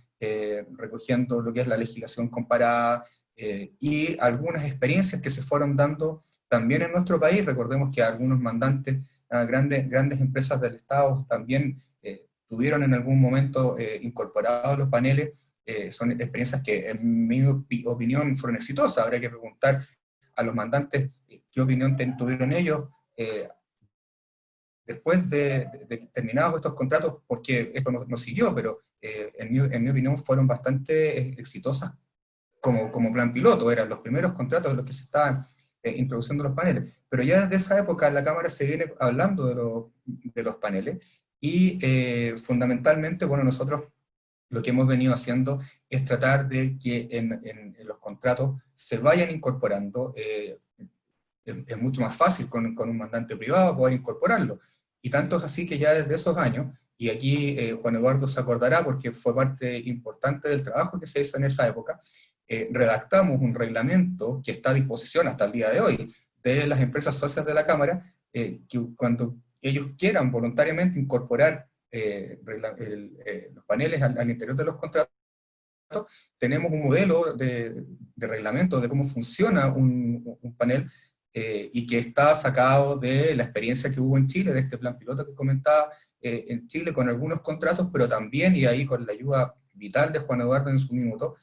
recogiendo lo que es la legislación comparada, y algunas experiencias que se fueron dando también en nuestro país. Recordemos que algunos mandantes, grandes empresas del Estado también tuvieron en algún momento incorporados los paneles. Son experiencias que en mi opinión fueron exitosas. Habría que preguntar a los mandantes qué opinión tuvieron ellos después de terminados estos contratos, porque esto no siguió, pero en mi opinión fueron bastante exitosas como plan piloto. Eran los primeros contratos en los que se estaban introduciendo los paneles, pero ya desde esa época en la Cámara se viene hablando de los paneles, y fundamentalmente, bueno, nosotros lo que hemos venido haciendo es tratar de que en los contratos se vayan incorporando. Es mucho más fácil con un mandante privado poder incorporarlo, y tanto es así que ya desde esos años, y aquí Juan Eduardo se acordará porque fue parte importante del trabajo que se hizo en esa época, redactamos un reglamento que está a disposición hasta el día de hoy de las empresas socias de la Cámara, que cuando ellos quieran voluntariamente incorporar los paneles al interior de los contratos, tenemos un modelo de reglamento de cómo funciona un panel, y que está sacado de la experiencia que hubo en Chile, de este plan piloto que comentaba en Chile, con algunos contratos, pero también, y ahí con la ayuda vital de Juan Eduardo en su minuto,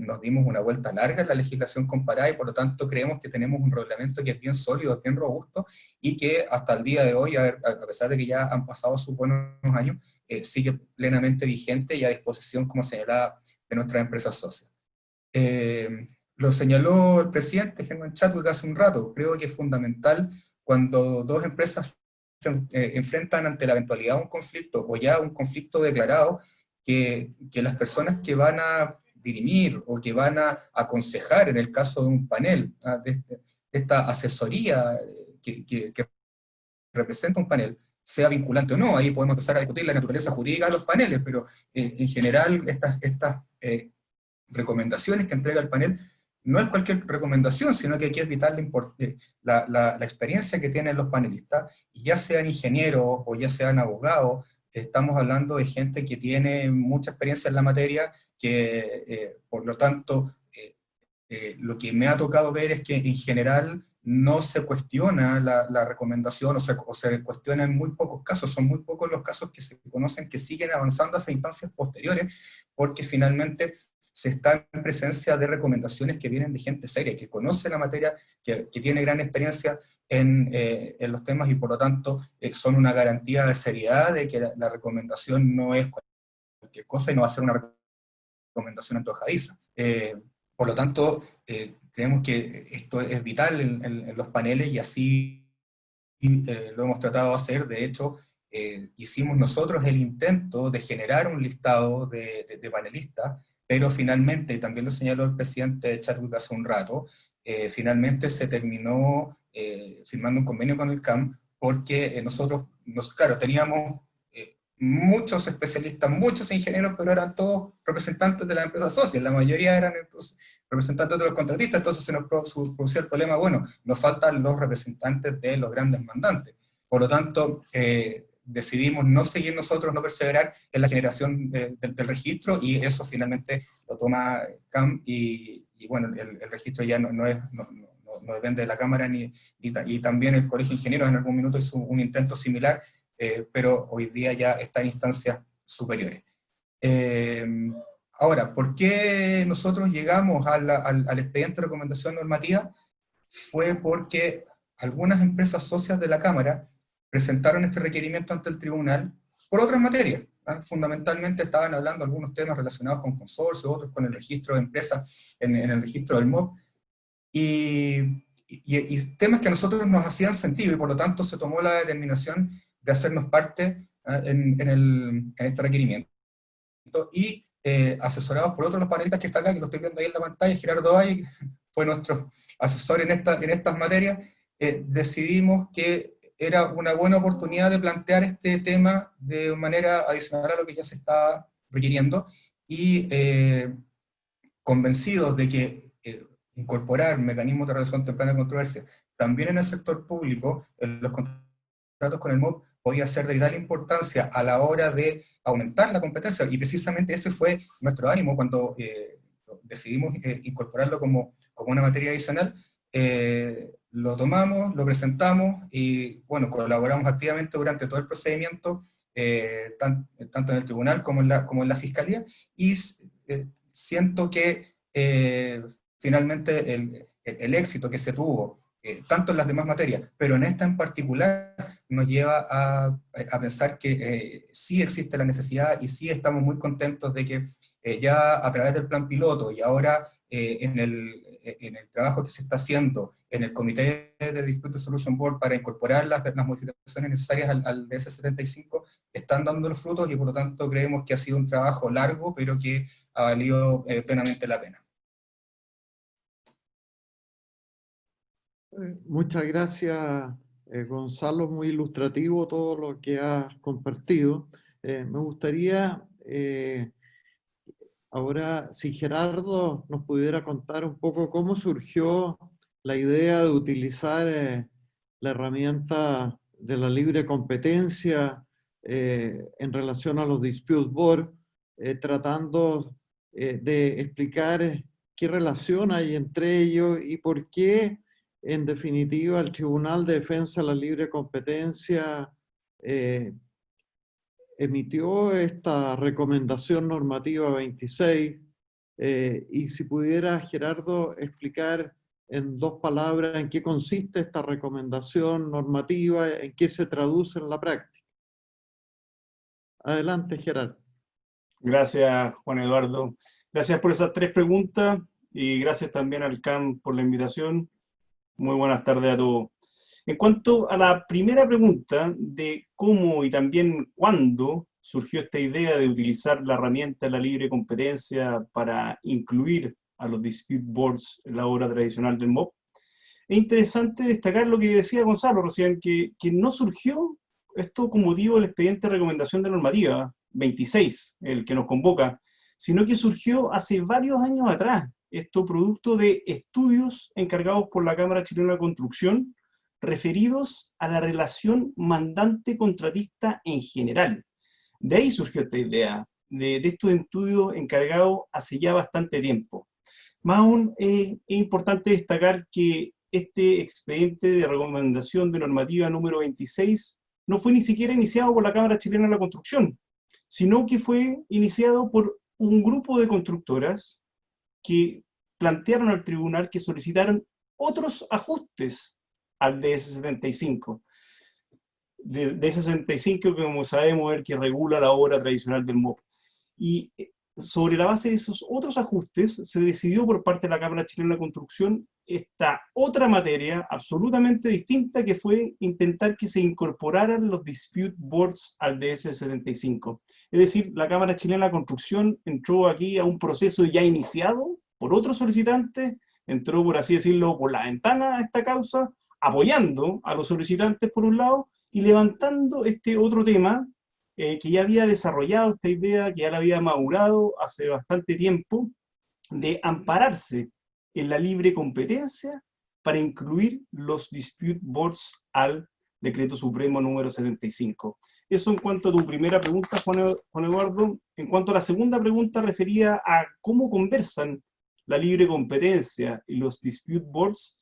nos dimos una vuelta larga en la legislación comparada, y por lo tanto creemos que tenemos un reglamento que es bien sólido, es bien robusto, y que hasta el día de hoy, a pesar de que ya han pasado sus buenos años, sigue plenamente vigente y a disposición, como señalaba, de nuestras empresas socias. Lo señaló el presidente Germán Chadwick hace un rato. Creo que es fundamental cuando dos empresas se enfrentan ante la eventualidad de un conflicto, o ya un conflicto declarado, que las personas que van a dirimir o que van a aconsejar en el caso de un panel, de esta asesoría que representa un panel, sea vinculante o no. Ahí podemos empezar a discutir la naturaleza jurídica de los paneles, pero en general estas recomendaciones que entrega el panel no es cualquier recomendación, sino que aquí es vital la experiencia que tienen los panelistas, y ya sean ingenieros o ya sean abogados, estamos hablando de gente que tiene mucha experiencia en la materia, que por lo tanto, lo que me ha tocado ver es que en general no se cuestiona la recomendación, o se cuestiona en muy pocos casos, son muy pocos los casos que se conocen que siguen avanzando hacia instancias posteriores, porque finalmente se está en presencia de recomendaciones que vienen de gente seria, que conoce la materia, que tiene gran experiencia en los temas, y por lo tanto son una garantía de seriedad de que la recomendación no es cualquier cosa y no va a ser una recomendación antojadiza. Por lo tanto, creemos que esto es vital en los paneles, y así lo hemos tratado de hacer. De hecho, hicimos nosotros el intento de generar un listado de panelistas, pero finalmente, y también lo señaló el presidente Chadwick hace un rato, finalmente se terminó firmando un convenio con el CAM, porque nosotros, claro, teníamos muchos especialistas, muchos ingenieros, pero eran todos representantes de las empresas socias, la mayoría eran entonces representantes de los contratistas, entonces se nos producía el problema, bueno, nos faltan los representantes de los grandes mandantes. Por lo tanto, decidimos no seguir nosotros, no perseverar en la generación del registro, y eso finalmente lo toma CAM, y bueno, el registro ya no depende de la Cámara, y también el Colegio de Ingenieros en algún minuto hizo un intento similar, pero hoy día ya está en instancias superiores. Ahora, ¿por qué nosotros llegamos al expediente de recomendación normativa? Fue porque algunas empresas socias de la Cámara presentaron este requerimiento ante el tribunal por otras materias. Fundamentalmente estaban hablando algunos temas relacionados con consorcios, otros con el registro de empresas en el registro del MOB, y temas que a nosotros nos hacían sentido, y por lo tanto se tomó la determinación de hacernos parte en este requerimiento. Y asesorados por otros los panelistas que están acá, que lo estoy viendo ahí en la pantalla, Gerardo Valle, que fue nuestro asesor en estas materias, decidimos que era una buena oportunidad de plantear este tema de manera adicional a lo que ya se estaba requiriendo, y convencidos de que incorporar mecanismos de resolución temprana de controversia también en el sector público, en los contratos con el MOB, podía ser de vital importancia a la hora de aumentar la competencia, y precisamente ese fue nuestro ánimo cuando decidimos incorporarlo como una materia adicional. Lo tomamos, lo presentamos, y bueno, colaboramos activamente durante todo el procedimiento, tanto en el tribunal como en la fiscalía, y siento que finalmente el éxito que se tuvo, tanto en las demás materias, pero en esta en particular, nos lleva a pensar que sí existe la necesidad, y sí estamos muy contentos de que ya a través del plan piloto, y ahora en el trabajo que se está haciendo en el Comité de Dispute Solution Board para incorporar las modificaciones necesarias al DS75, están dando los frutos, y por lo tanto creemos que ha sido un trabajo largo, pero que ha valido plenamente la pena. Muchas gracias, Gonzalo, muy ilustrativo todo lo que has compartido. Me gustaría ahora, si Gerardo nos pudiera contar un poco cómo surgió la idea de utilizar la herramienta de la libre competencia en relación a los dispute board, tratando de explicar qué relación hay entre ellos y por qué, en definitiva, el Tribunal de Defensa de la Libre Competencia emitió esta recomendación normativa 26, y si pudiera, Gerardo, explicar en 2 palabras en qué consiste esta recomendación normativa, en qué se traduce en la práctica. Adelante, Gerardo. Gracias, Juan Eduardo. Gracias por esas 3 preguntas, y gracias también al CAM por la invitación. Muy buenas tardes a todos. En cuanto a la primera pregunta de cómo y también cuándo surgió esta idea de utilizar la herramienta de la libre competencia para incluir a los dispute boards en la obra tradicional del MOB, es interesante destacar lo que decía Gonzalo recién, que no surgió esto con motivo del expediente de recomendación de normativa 26, el que nos convoca, sino que surgió hace varios años atrás, esto producto de estudios encargados por la Cámara Chilena de Construcción, referidos a la relación mandante-contratista en general. De ahí surgió esta idea, de estos estudios encargados hace ya bastante tiempo. Más aún, es importante destacar que este expediente de recomendación de normativa número 26 no fue ni siquiera iniciado por la Cámara Chilena de la Construcción, sino que fue iniciado por un grupo de constructoras que plantearon al tribunal que solicitaron otros ajustes al DS-75. DS-75, que como sabemos es el que regula la obra tradicional del MOP. Y sobre la base de esos otros ajustes, se decidió por parte de la Cámara Chilena de Construcción esta otra materia absolutamente distinta, que fue intentar que se incorporaran los dispute boards al DS-75. Es decir, la Cámara Chilena de Construcción entró aquí a un proceso ya iniciado por otros solicitantes, entró, por así decirlo, por la ventana a esta causa, apoyando a los solicitantes por un lado, y levantando este otro tema, que ya había desarrollado esta idea, que ya la había madurado hace bastante tiempo, de ampararse en la libre competencia para incluir los dispute boards al Decreto Supremo número 75. Eso en cuanto a tu primera pregunta, Juan Eduardo. En cuanto a la segunda pregunta, referida a cómo conversan la libre competencia y los dispute boards.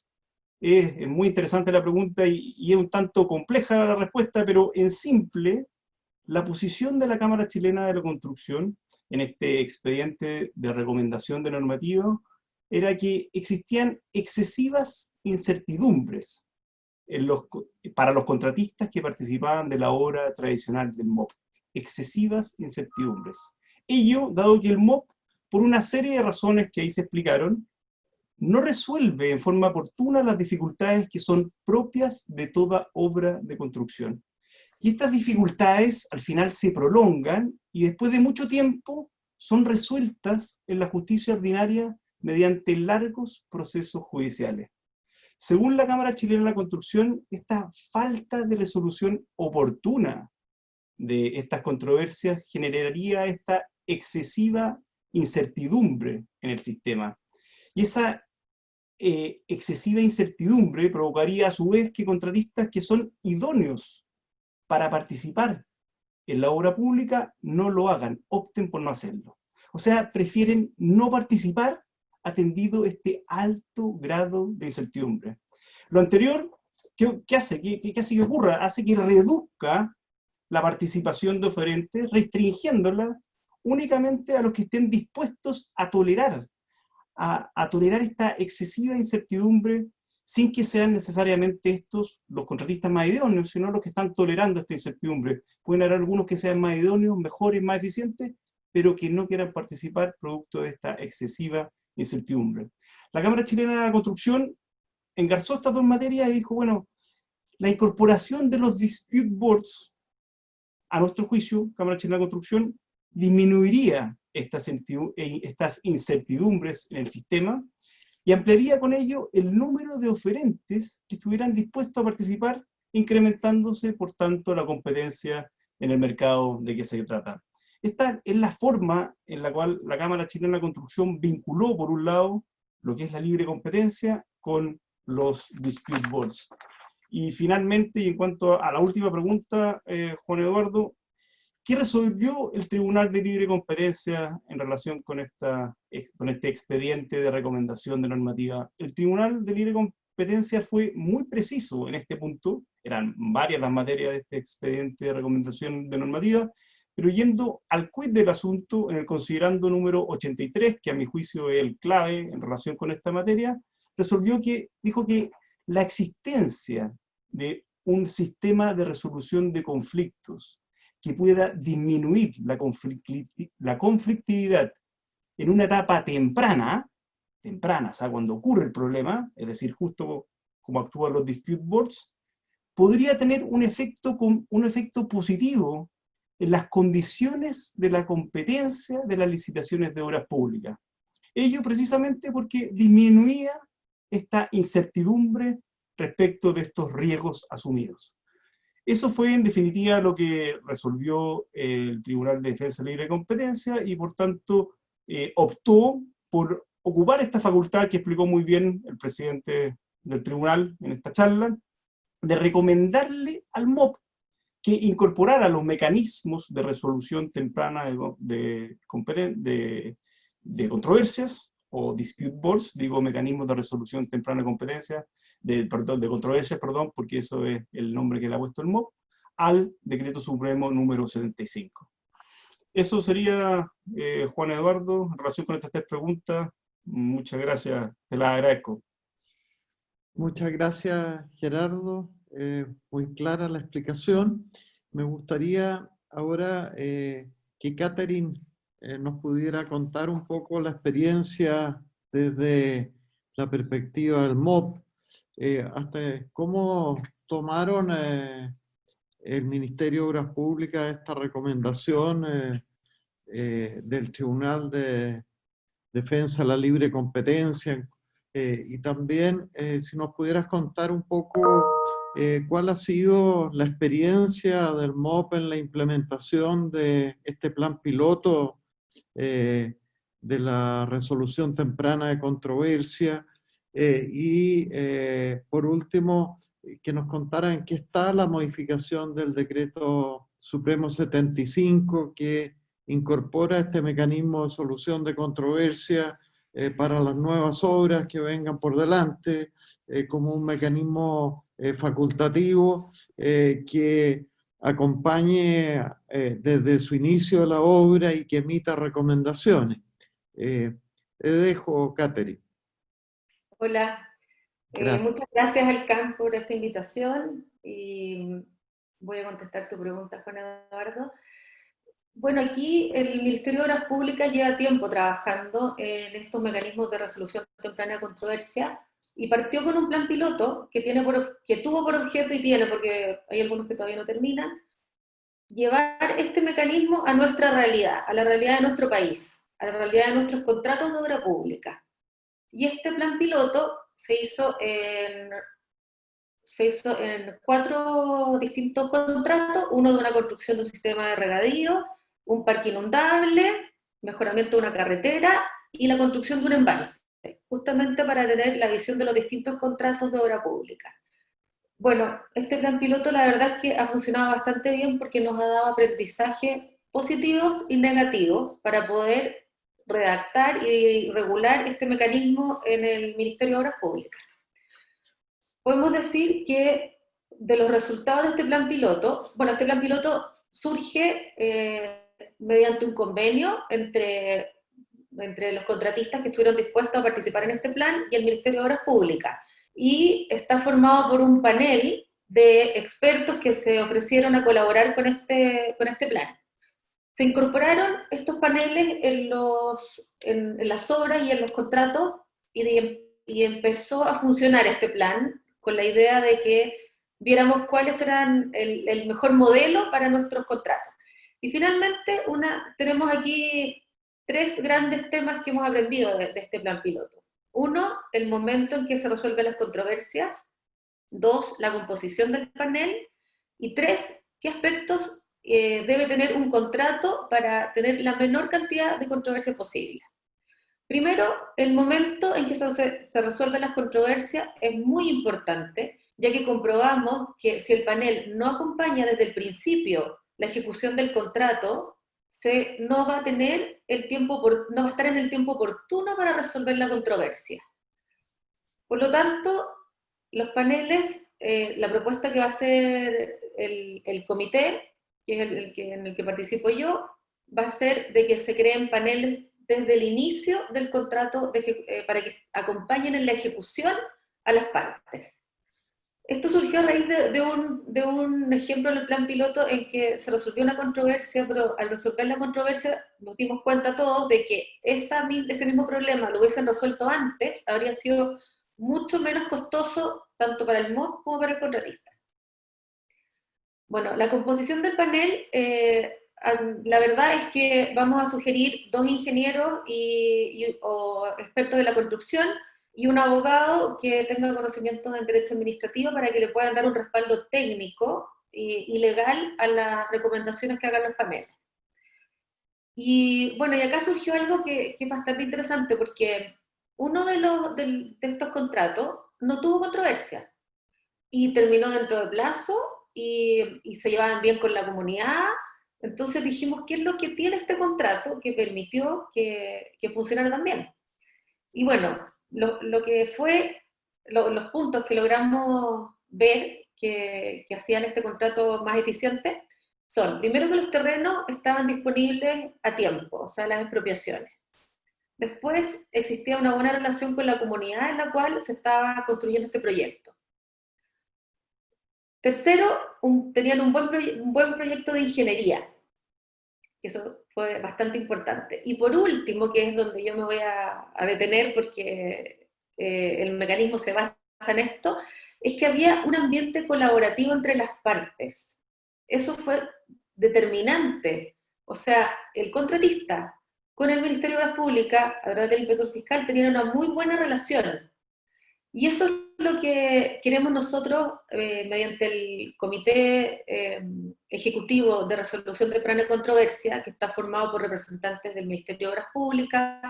Es muy interesante la pregunta y es un tanto compleja la respuesta, pero en simple, la posición de la Cámara Chilena de la Construcción en este expediente de recomendación de normativa era que existían excesivas incertidumbres para los contratistas que participaban de la obra tradicional del MOP. Excesivas incertidumbres. Ello, dado que el MOP, por una serie de razones que ahí se explicaron, no resuelve en forma oportuna las dificultades que son propias de toda obra de construcción. Y estas dificultades al final se prolongan y después de mucho tiempo son resueltas en la justicia ordinaria mediante largos procesos judiciales. Según la Cámara Chilena de la Construcción, esta falta de resolución oportuna de estas controversias generaría esta excesiva incertidumbre en el sistema. Y esa excesiva incertidumbre provocaría a su vez que contratistas que son idóneos para participar en la obra pública no lo hagan, opten por no hacerlo. O sea, prefieren no participar atendido este alto grado de incertidumbre. Lo anterior, ¿qué hace? ¿Qué hace que ocurra? Hace que reduzca la participación de oferentes, restringiéndola únicamente a los que estén dispuestos a tolerar esta excesiva incertidumbre, sin que sean necesariamente estos los contratistas más idóneos, sino los que están tolerando esta incertidumbre. Pueden haber algunos que sean más idóneos, mejores, más eficientes, pero que no quieran participar producto de esta excesiva incertidumbre. La Cámara Chilena de la Construcción engarzó estas dos materias y dijo, bueno, la incorporación de los dispute boards, a nuestro juicio, Cámara Chilena de la Construcción, disminuiría estas incertidumbres en el sistema y ampliaría con ello el número de oferentes que estuvieran dispuestos a participar, incrementándose, por tanto, la competencia en el mercado de que se trata. Esta es la forma en la cual la Cámara Chilena de la Construcción vinculó, por un lado, lo que es la libre competencia con los dispute boards. Y finalmente, y en cuanto a la última pregunta, Juan Eduardo, ¿qué resolvió el Tribunal de Libre Competencia en relación con este expediente de recomendación de normativa? El Tribunal de Libre Competencia fue muy preciso en este punto, eran varias las materias de este expediente de recomendación de normativa, pero yendo al quid del asunto, en el considerando número 83, que a mi juicio es el clave en relación con esta materia, dijo que la existencia de un sistema de resolución de conflictos que pueda disminuir la conflictividad en una etapa temprana, o sea, cuando ocurre el problema, es decir, justo como actúan los dispute boards, podría tener un efecto positivo en las condiciones de la competencia de las licitaciones de obras públicas. Ello precisamente porque disminuía esta incertidumbre respecto de estos riesgos asumidos. Eso fue en definitiva lo que resolvió el Tribunal de Defensa Libre de Competencia y por tanto optó por ocupar esta facultad que explicó muy bien el presidente del tribunal en esta charla, de recomendarle al MOP que incorporara los mecanismos de resolución temprana de controversias, o dispute boards, digo mecanismos de resolución temprana de competencia, de controversias, perdón, porque eso es el nombre que le ha puesto el MOP, al Decreto Supremo número 75. Eso sería, Juan Eduardo, en relación con estas tres preguntas. Muchas gracias, te las agradezco. Muchas gracias, Gerardo. Muy clara la explicación. Me gustaría ahora que Catherine nos pudiera contar un poco la experiencia desde la perspectiva del MOP, hasta cómo tomaron el Ministerio de Obras Públicas esta recomendación del Tribunal de Defensa de la Libre Competencia, y también si nos pudieras contar un poco cuál ha sido la experiencia del MOP en la implementación de este plan piloto de la resolución temprana de controversia, y por último que nos contara en qué está la modificación del Decreto Supremo 75 que incorpora este mecanismo de solución de controversia para las nuevas obras que vengan por delante, como un mecanismo facultativo que acompañe desde su inicio de la obra y que emita recomendaciones. Te dejo, Catherine. Hola, muchas gracias Alcán por esta invitación y voy a contestar tu pregunta, Juan Eduardo. Bueno, aquí el Ministerio de Obras Públicas lleva tiempo trabajando en estos mecanismos de resolución temprana de controversia y partió con un plan piloto que tuvo por objeto y tiene, porque hay algunos que todavía no terminan, llevar este mecanismo a nuestra realidad, a la realidad de nuestro país, a la realidad de nuestros contratos de obra pública. Y este plan piloto se hizo en 4 distintos contratos, uno de una construcción de un sistema de regadío, un parque inundable, mejoramiento de una carretera y la construcción de un embalse, justamente para tener la visión de los distintos contratos de obra pública. Bueno, este plan piloto la verdad es que ha funcionado bastante bien porque nos ha dado aprendizajes positivos y negativos para poder redactar y regular este mecanismo en el Ministerio de Obras Públicas. Podemos decir que de los resultados de este plan piloto, bueno, este plan piloto surge mediante un convenio entre los contratistas que estuvieron dispuestos a participar en este plan y el Ministerio de Obras Públicas. Y está formado por un panel de expertos que se ofrecieron a colaborar con este plan. Se incorporaron estos paneles en las obras y en los contratos y empezó a funcionar este plan con la idea de que viéramos cuáles eran el mejor modelo para nuestros contratos. Y finalmente tenemos aquí 3 grandes temas que hemos aprendido de este plan piloto. 1, el momento en que se resuelven las controversias. 2, la composición del panel. Y 3, qué aspectos debe tener un contrato para tener la menor cantidad de controversias posible. Primero, el momento en que se resuelven las controversias es muy importante, ya que comprobamos que si el panel no acompaña desde el principio la ejecución del contrato, no va a tener no va a estar en el tiempo oportuno para resolver la controversia. Por lo tanto, los paneles, la propuesta que va a hacer el comité, que es en el que participo yo, va a ser de que se creen paneles desde el inicio del contrato para que acompañen en la ejecución a las partes. Esto surgió a raíz de un ejemplo en el plan piloto en que se resolvió una controversia, pero al resolver la controversia nos dimos cuenta todos de que ese mismo problema lo hubiesen resuelto antes, habría sido mucho menos costoso tanto para el MOP como para el contratista. Bueno, la composición del panel, la verdad es que vamos a sugerir 2 ingenieros o expertos de la construcción y un abogado que tenga conocimientos en derecho administrativo para que le puedan dar un respaldo técnico y legal a las recomendaciones que hagan los paneles. Y bueno, y acá surgió algo que es bastante interesante, porque uno de estos contratos no tuvo controversia, y terminó dentro de plazo, y se llevaban bien con la comunidad. Entonces dijimos, ¿qué es lo que tiene este contrato que permitió que funcionara tan bien? Y bueno, lo que fue, los puntos que logramos ver que hacían este contrato más eficiente son, primero, que los terrenos estaban disponibles a tiempo, o sea, las expropiaciones. Después, existía una buena relación con la comunidad en la cual se estaba construyendo este proyecto. Tercero, tenían un buen proyecto de ingeniería. Eso fue bastante importante. Y por último, que es donde yo me voy a detener porque el mecanismo se basa en esto, es que había un ambiente colaborativo entre las partes. Eso fue determinante. O sea, el contratista con el Ministerio de Obras Públicas, a través del inspector fiscal, tenían una muy buena relación. Y eso es lo que queremos nosotros, mediante el Comité Ejecutivo de Resolución Temprana de Controversia, que está formado por representantes del Ministerio de Obras Públicas,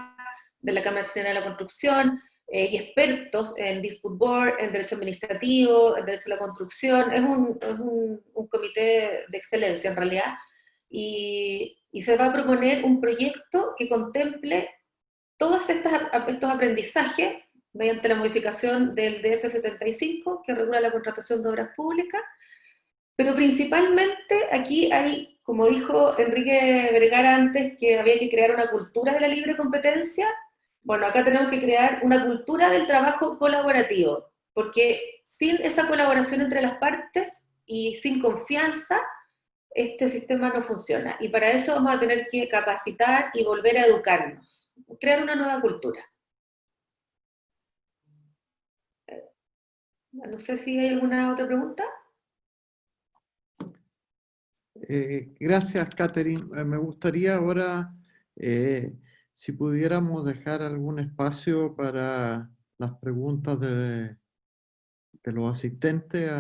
de la Cámara Chilena de la Construcción, y expertos en Dispute Board, en Derecho Administrativo, en Derecho a la Construcción. Es un comité de excelencia en realidad, y se va a proponer un proyecto que contemple todos estos aprendizajes mediante la modificación del DS-75, que regula la contratación de obras públicas, pero principalmente aquí hay, como dijo Enrique Vergara antes, que había que crear una cultura de la libre competencia. Bueno, acá tenemos que crear una cultura del trabajo colaborativo, porque sin esa colaboración entre las partes y sin confianza, este sistema no funciona. Y para eso vamos a tener que capacitar y volver a educarnos, crear una nueva cultura. No sé si hay alguna otra pregunta. Gracias, Catherine. Me gustaría ahora, si pudiéramos dejar algún espacio para las preguntas de los asistentes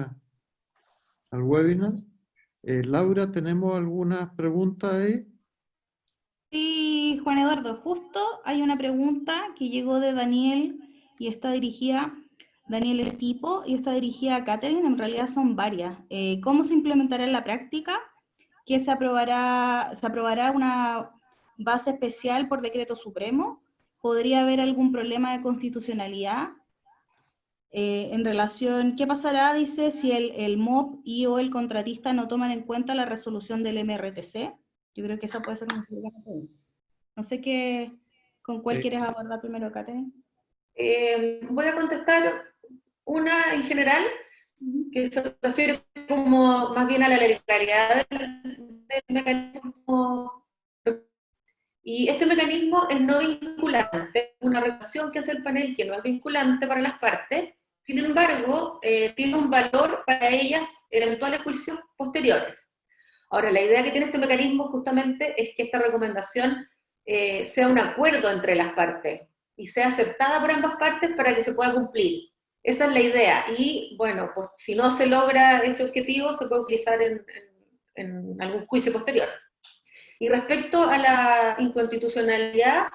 al webinar. Laura, ¿tenemos algunas preguntas ahí? Sí, Juan Eduardo, justo hay una pregunta que llegó de Daniel y está dirigida, Daniel Estipo, y está dirigida a Catherine. En realidad son varias. ¿Cómo se implementará en la práctica? ¿Que se aprobará una base especial por decreto supremo? ¿Podría haber algún problema de constitucionalidad? En relación, ¿qué pasará, dice, si el MOP y o el contratista no toman en cuenta la resolución del MRTC? Yo creo que esa puede ser una pregunta. No sé con cuál quieres abordar primero, Catherine. Voy a contestar una en general, que se refiere como más bien a la legalidad del mecanismo. Y este mecanismo es no vinculante, una regulación que hace el panel que no es vinculante para las partes. Sin embargo, tiene un valor para ellas en eventuales juicios posteriores. Ahora, la idea que tiene este mecanismo justamente es que esta recomendación sea un acuerdo entre las partes y sea aceptada por ambas partes para que se pueda cumplir. Esa es la idea. Y bueno, pues si no se logra ese objetivo, se puede utilizar en algún juicio posterior. Y respecto a la inconstitucionalidad,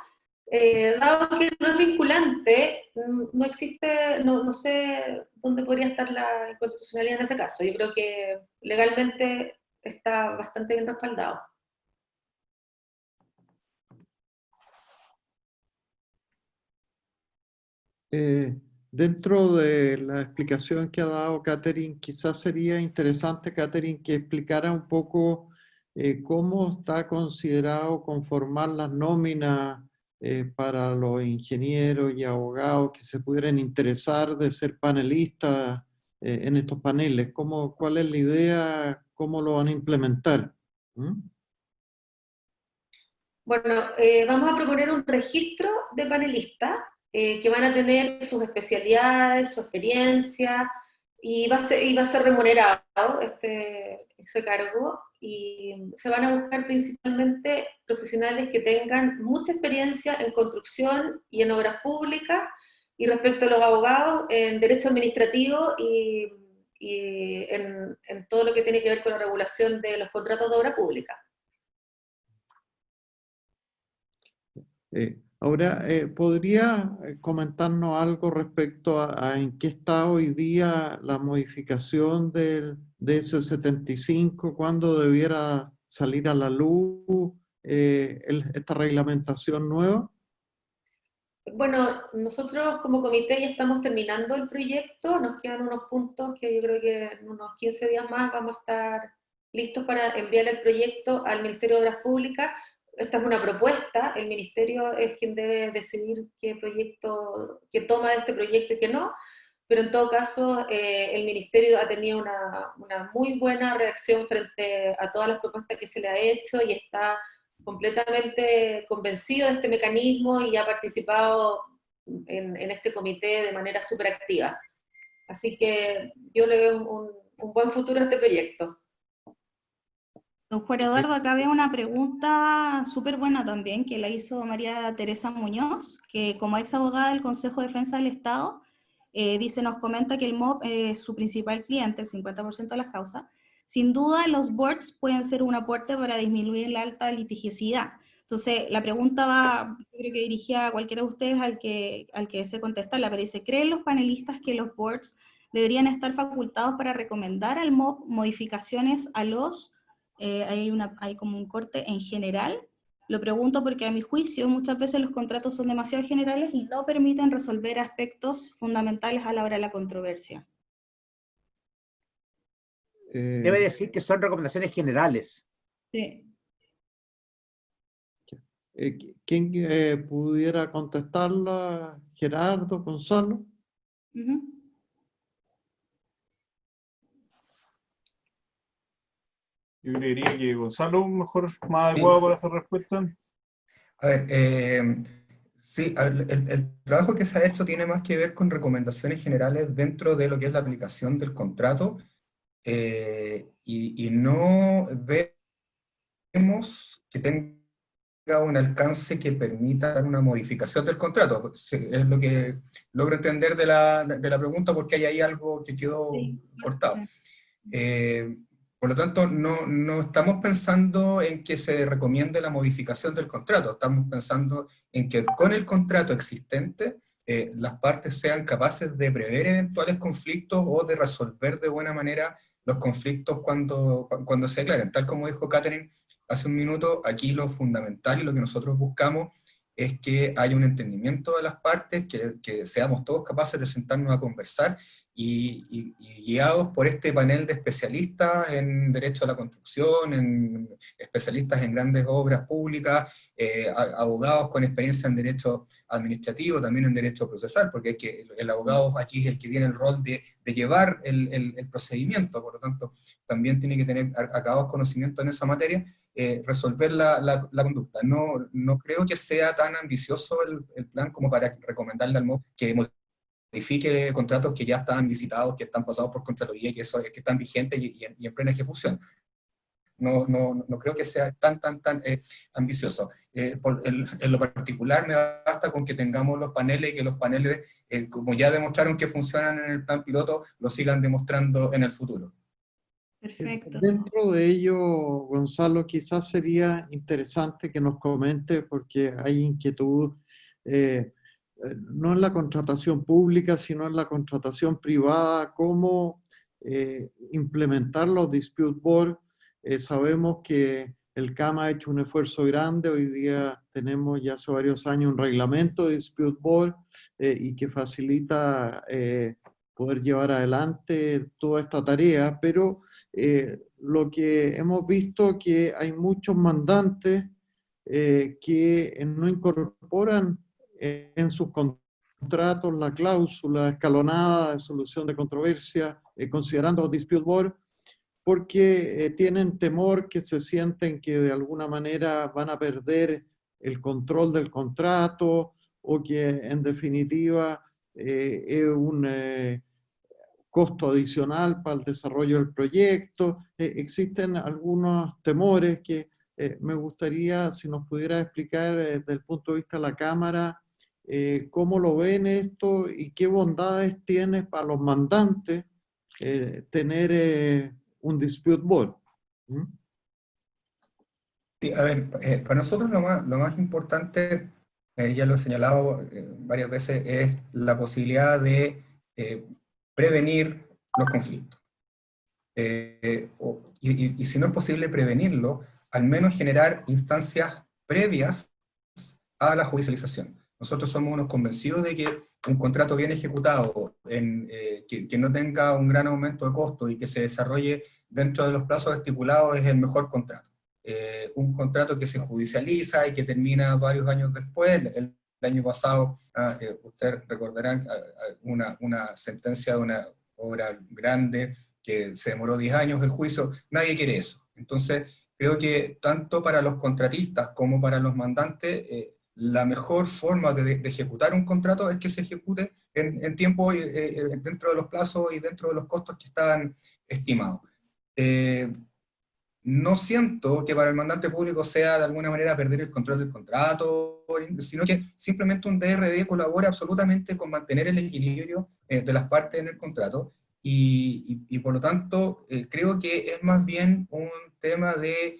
dado que no es vinculante, no existe, no sé dónde podría estar la inconstitucionalidad en ese caso. Yo creo que legalmente está bastante bien respaldado. Dentro de la explicación que ha dado Catherine, quizás sería interesante, Catherine, que explicara un poco cómo está considerado conformar las nóminas para los ingenieros y abogados que se pudieran interesar de ser panelistas en estos paneles. ¿Cuál es la idea? ¿Cómo lo van a implementar? Bueno, vamos a proponer un registro de panelistas que van a tener sus especialidades, su experiencia, y va a ser remunerado ese cargo, y se van a buscar principalmente profesionales que tengan mucha experiencia en construcción y en obras públicas, y respecto a los abogados, en derecho administrativo y y en todo lo que tiene que ver con la regulación de los contratos de obra pública. Ahora, ¿podría comentarnos algo respecto a en qué está hoy día la modificación del DS75? ¿Cuándo debiera salir a la luz esta reglamentación nueva? Bueno, nosotros como comité ya estamos terminando el proyecto, nos quedan unos puntos que yo creo que en unos 15 días más vamos a estar listos para enviar el proyecto al Ministerio de Obras Públicas. Esta es una propuesta, el Ministerio es quien debe decidir qué toma de este proyecto y qué no, pero en todo caso el Ministerio ha tenido una muy buena reacción frente a todas las propuestas que se le ha hecho y está completamente convencido de este mecanismo y ha participado en este comité de manera súper activa. Así que yo le veo un buen futuro a este proyecto. Don Juan Eduardo, acá veo una pregunta súper buena también, que la hizo María Teresa Muñoz, que como ex abogada del Consejo de Defensa del Estado, nos comenta que el MOB es su principal cliente, el 50% de las causas. Sin duda, los boards pueden ser un aporte para disminuir la alta litigiosidad. Entonces, la pregunta va, yo creo que dirigida a cualquiera de ustedes al que desee contestarla, pero dice, ¿creen los panelistas que los boards deberían estar facultados para recomendar al MOB modificaciones a los... hay como un corte en general? Lo pregunto porque a mi juicio muchas veces los contratos son demasiado generales y no permiten resolver aspectos fundamentales a la hora de la controversia. Debe decir que son recomendaciones generales. Sí. ¿Quién pudiera contestarla? ¿Gerardo, Gonzalo? Yo creería que Gonzalo mejor más adecuado para hacer respuesta. A ver, sí, el trabajo que se ha hecho tiene más que ver con recomendaciones generales dentro de lo que es la aplicación del contrato, y no vemos que tenga un alcance que permita una modificación del contrato. Es lo que logro entender de la pregunta, porque hay ahí algo que quedó cortado. Por lo tanto, no estamos pensando en que se recomiende la modificación del contrato, estamos pensando en que con el contrato existente las partes sean capaces de prever eventuales conflictos o de resolver de buena manera los conflictos cuando se declaren. Tal como dijo Catherine hace un minuto, aquí lo fundamental y lo que nosotros buscamos es que haya un entendimiento de las partes, que seamos todos capaces de sentarnos a conversar y guiados por este panel de especialistas en derecho a la construcción, especialistas en grandes obras públicas, abogados con experiencia en derecho administrativo, también en derecho procesal, porque es que el abogado aquí es el que tiene el rol de llevar el procedimiento, por lo tanto también tiene que tener acabados conocimientos en esa materia, resolver la conducta. No creo que sea tan ambicioso el plan como para recomendarle al MOB que modifique contratos que ya están licitados, que están pasados por Contraloría, que están vigentes y en plena ejecución. No creo que sea tan ambicioso. En lo particular me basta con que tengamos los paneles y que los paneles, como ya demostraron que funcionan en el plan piloto, lo sigan demostrando en el futuro. Perfecto. Dentro de ello, Gonzalo, quizás sería interesante que nos comente, porque hay inquietud, no en la contratación pública, sino en la contratación privada, cómo implementar los dispute board. Sabemos que el CAM ha hecho un esfuerzo grande, hoy día tenemos ya hace varios años un reglamento de dispute board y que facilita poder llevar adelante toda esta tarea, pero lo que hemos visto que hay muchos mandantes que no incorporan en sus contratos la cláusula escalonada de solución de controversia, considerando dispute board, porque tienen temor, que se sienten que de alguna manera van a perder el control del contrato, o que en definitiva es un costo adicional para el desarrollo del proyecto. Existen algunos temores que me gustaría, si nos pudiera explicar desde el punto de vista de la Cámara, cómo lo ven esto y qué bondades tiene para los mandantes tener un dispute board. Sí, a ver, para nosotros lo más importante, ya lo he señalado varias veces, es la posibilidad de prevenir los conflictos. Y si no es posible prevenirlo, al menos generar instancias previas a la judicialización. Nosotros somos unos convencidos de que un contrato bien ejecutado, que no tenga un gran aumento de costo y que se desarrolle dentro de los plazos estipulados es el mejor contrato. Un contrato que se judicializa y que termina varios años después. El año pasado, ustedes recordarán una sentencia de una obra grande que se demoró 10 años el juicio. Nadie quiere eso. Entonces, creo que tanto para los contratistas como para los mandantes, la mejor forma de ejecutar un contrato es que se ejecute en tiempo, dentro de los plazos y dentro de los costos que estaban estimados. No siento que para el mandante público sea de alguna manera perder el control del contrato, sino que simplemente un DRD colabora absolutamente con mantener el equilibrio de las partes en el contrato, y por lo tanto creo que es más bien un tema de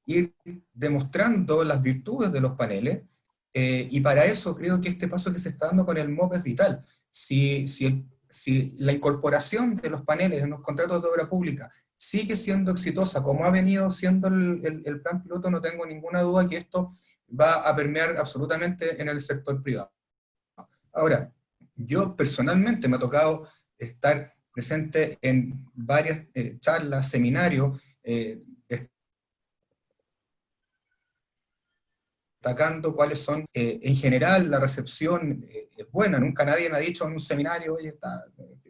ir demostrando las virtudes de los paneles, y para eso creo que este paso que se está dando con el MOP es vital. Si la incorporación de los paneles en los contratos de obra pública sigue siendo exitosa, como ha venido siendo el plan piloto, no tengo ninguna duda que esto va a permear absolutamente en el sector privado. Ahora, yo personalmente me ha tocado estar presente en varias charlas, seminarios, destacando cuáles son, en general la recepción es buena. Nunca nadie me ha dicho en un seminario, oye,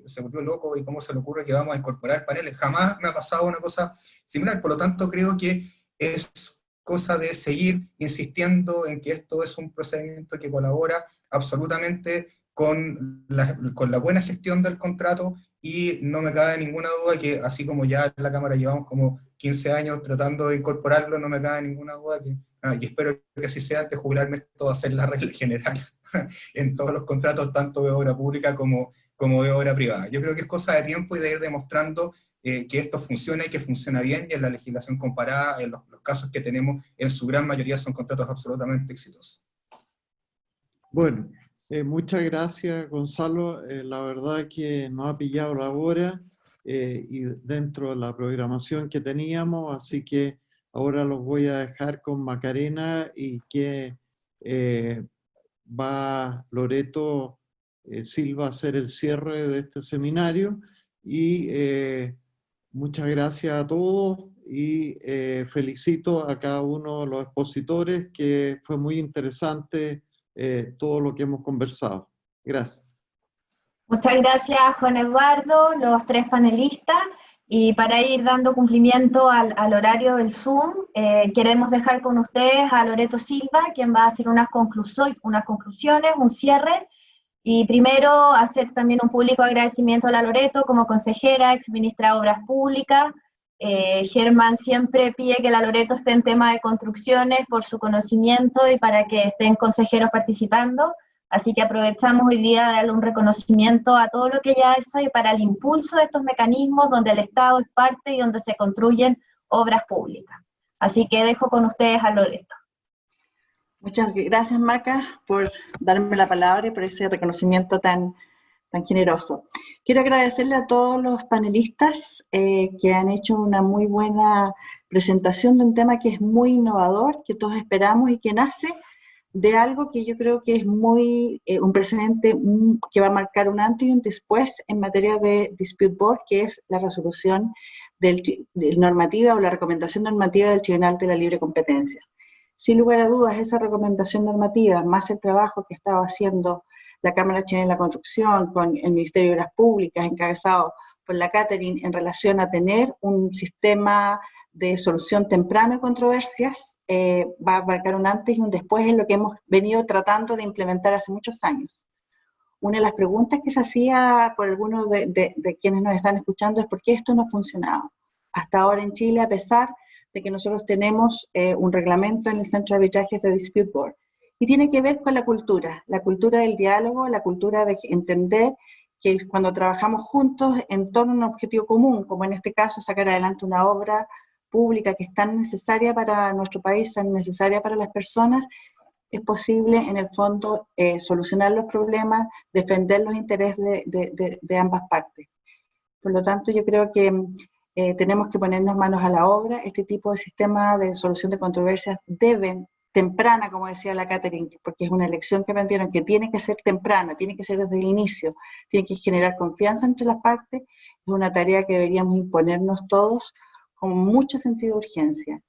se volvió loco y cómo se le ocurre que vamos a incorporar paneles. Jamás me ha pasado una cosa similar, por lo tanto creo que es cosa de seguir insistiendo en que esto es un procedimiento que colabora absolutamente con la buena gestión del contrato, y no me cabe ninguna duda que, así como ya en la Cámara llevamos como 15 años tratando de incorporarlo, no me cabe ninguna duda que, y espero que así sea, antes de jubilarme, esto va a ser la regla general en todos los contratos, tanto de obra pública como de obra privada. Yo creo que es cosa de tiempo y de ir demostrando que esto funciona y que funciona bien, y en la legislación comparada, en los casos que tenemos, en su gran mayoría son contratos absolutamente exitosos. Bueno, muchas gracias, Gonzalo. La verdad que nos ha pillado la hora y dentro de la programación que teníamos, así que ahora los voy a dejar con Macarena, y que va Loreto Silva a hacer el cierre de este seminario. Y muchas gracias a todos, y felicito a cada uno de los expositores, que fue muy interesante todo lo que hemos conversado. Gracias. Muchas gracias, Juan Eduardo, los tres panelistas. Y para ir dando cumplimiento al horario del Zoom, queremos dejar con ustedes a Loreto Silva, quien va a hacer unas conclusiones, un cierre. Y primero hacer también un público agradecimiento a la Loreto como consejera, exministra de Obras Públicas. Germán siempre pide que la Loreto esté en tema de construcciones por su conocimiento y para que estén consejeros participando. Así que aprovechamos hoy día de darle un reconocimiento a todo lo que ella hace para el impulso de estos mecanismos donde el Estado es parte y donde se construyen obras públicas. Así que dejo con ustedes a Loreto. Muchas gracias, Maca, por darme la palabra y por ese reconocimiento tan generoso. Quiero agradecerle a todos los panelistas que han hecho una muy buena presentación de un tema que es muy innovador, que todos esperamos y que nace de algo que yo creo que es un precedente que va a marcar un antes y un después en materia de dispute board, que es la resolución del normativa o la recomendación normativa del Tribunal de la Libre Competencia. Sin lugar a dudas, esa recomendación normativa, más el trabajo que estaba haciendo la Cámara Chilena de la Construcción con el Ministerio de Obras Públicas, encabezado por la Catherine, en relación a tener un sistema de solución temprana de controversias, va a marcar un antes y un después en lo que hemos venido tratando de implementar hace muchos años. Una de las preguntas que se hacía por algunos de quienes nos están escuchando es ¿por qué esto no ha funcionado? Hasta ahora en Chile, a pesar de que nosotros tenemos un reglamento en el Centro de Arbitrajes de Dispute Board, y tiene que ver con la cultura del diálogo, la cultura de entender que cuando trabajamos juntos en torno a un objetivo común, como en este caso sacar adelante una obra pública que es tan necesaria para nuestro país, tan necesaria para las personas, es posible en el fondo solucionar los problemas, defender los intereses de ambas partes. Por lo tanto, yo creo que tenemos que ponernos manos a la obra. Este tipo de sistema de solución de controversias deben, temprana, como decía la Catherine, porque es una lección que aprendieron, que tiene que ser temprana, tiene que ser desde el inicio, tiene que generar confianza entre las partes, es una tarea que deberíamos imponernos todos con mucho sentido de urgencia.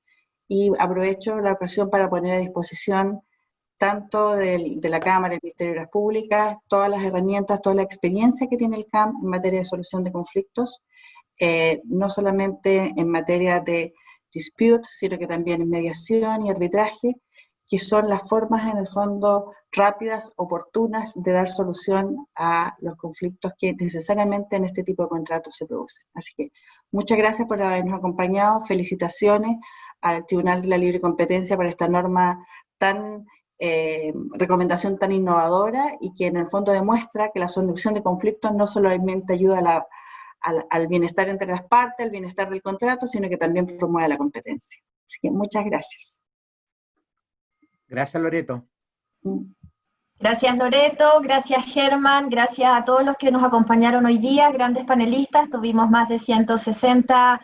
Y aprovecho la ocasión para poner a disposición tanto de la Cámara, del Ministerio de Obras Públicas, todas las herramientas, toda la experiencia que tiene el CAM en materia de solución de conflictos, no solamente en materia de dispute, sino que también en mediación y arbitraje, que son las formas en el fondo rápidas, oportunas de dar solución a los conflictos que necesariamente en este tipo de contratos se producen. Así que muchas gracias por habernos acompañado, felicitaciones al Tribunal de la Libre Competencia por esta norma tan recomendación tan innovadora y que en el fondo demuestra que la solución de conflictos no solamente ayuda al bienestar entre las partes, al bienestar del contrato, sino que también promueve la competencia. Así que muchas gracias. Gracias, Loreto. Gracias, Loreto, gracias, Germán, gracias a todos los que nos acompañaron hoy día, grandes panelistas, tuvimos más de 160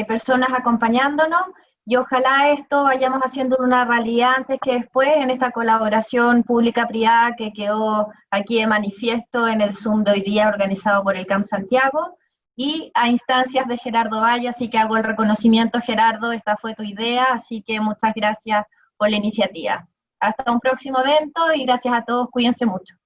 personas acompañándonos, y ojalá esto vayamos haciendo una realidad antes que después en esta colaboración pública-privada que quedó aquí de manifiesto en el Zoom de hoy día organizado por el CAM Santiago, y a instancias de Gerardo Valle, así que hago el reconocimiento, Gerardo, esta fue tu idea, así que muchas gracias por la iniciativa. Hasta un próximo evento y gracias a todos, cuídense mucho.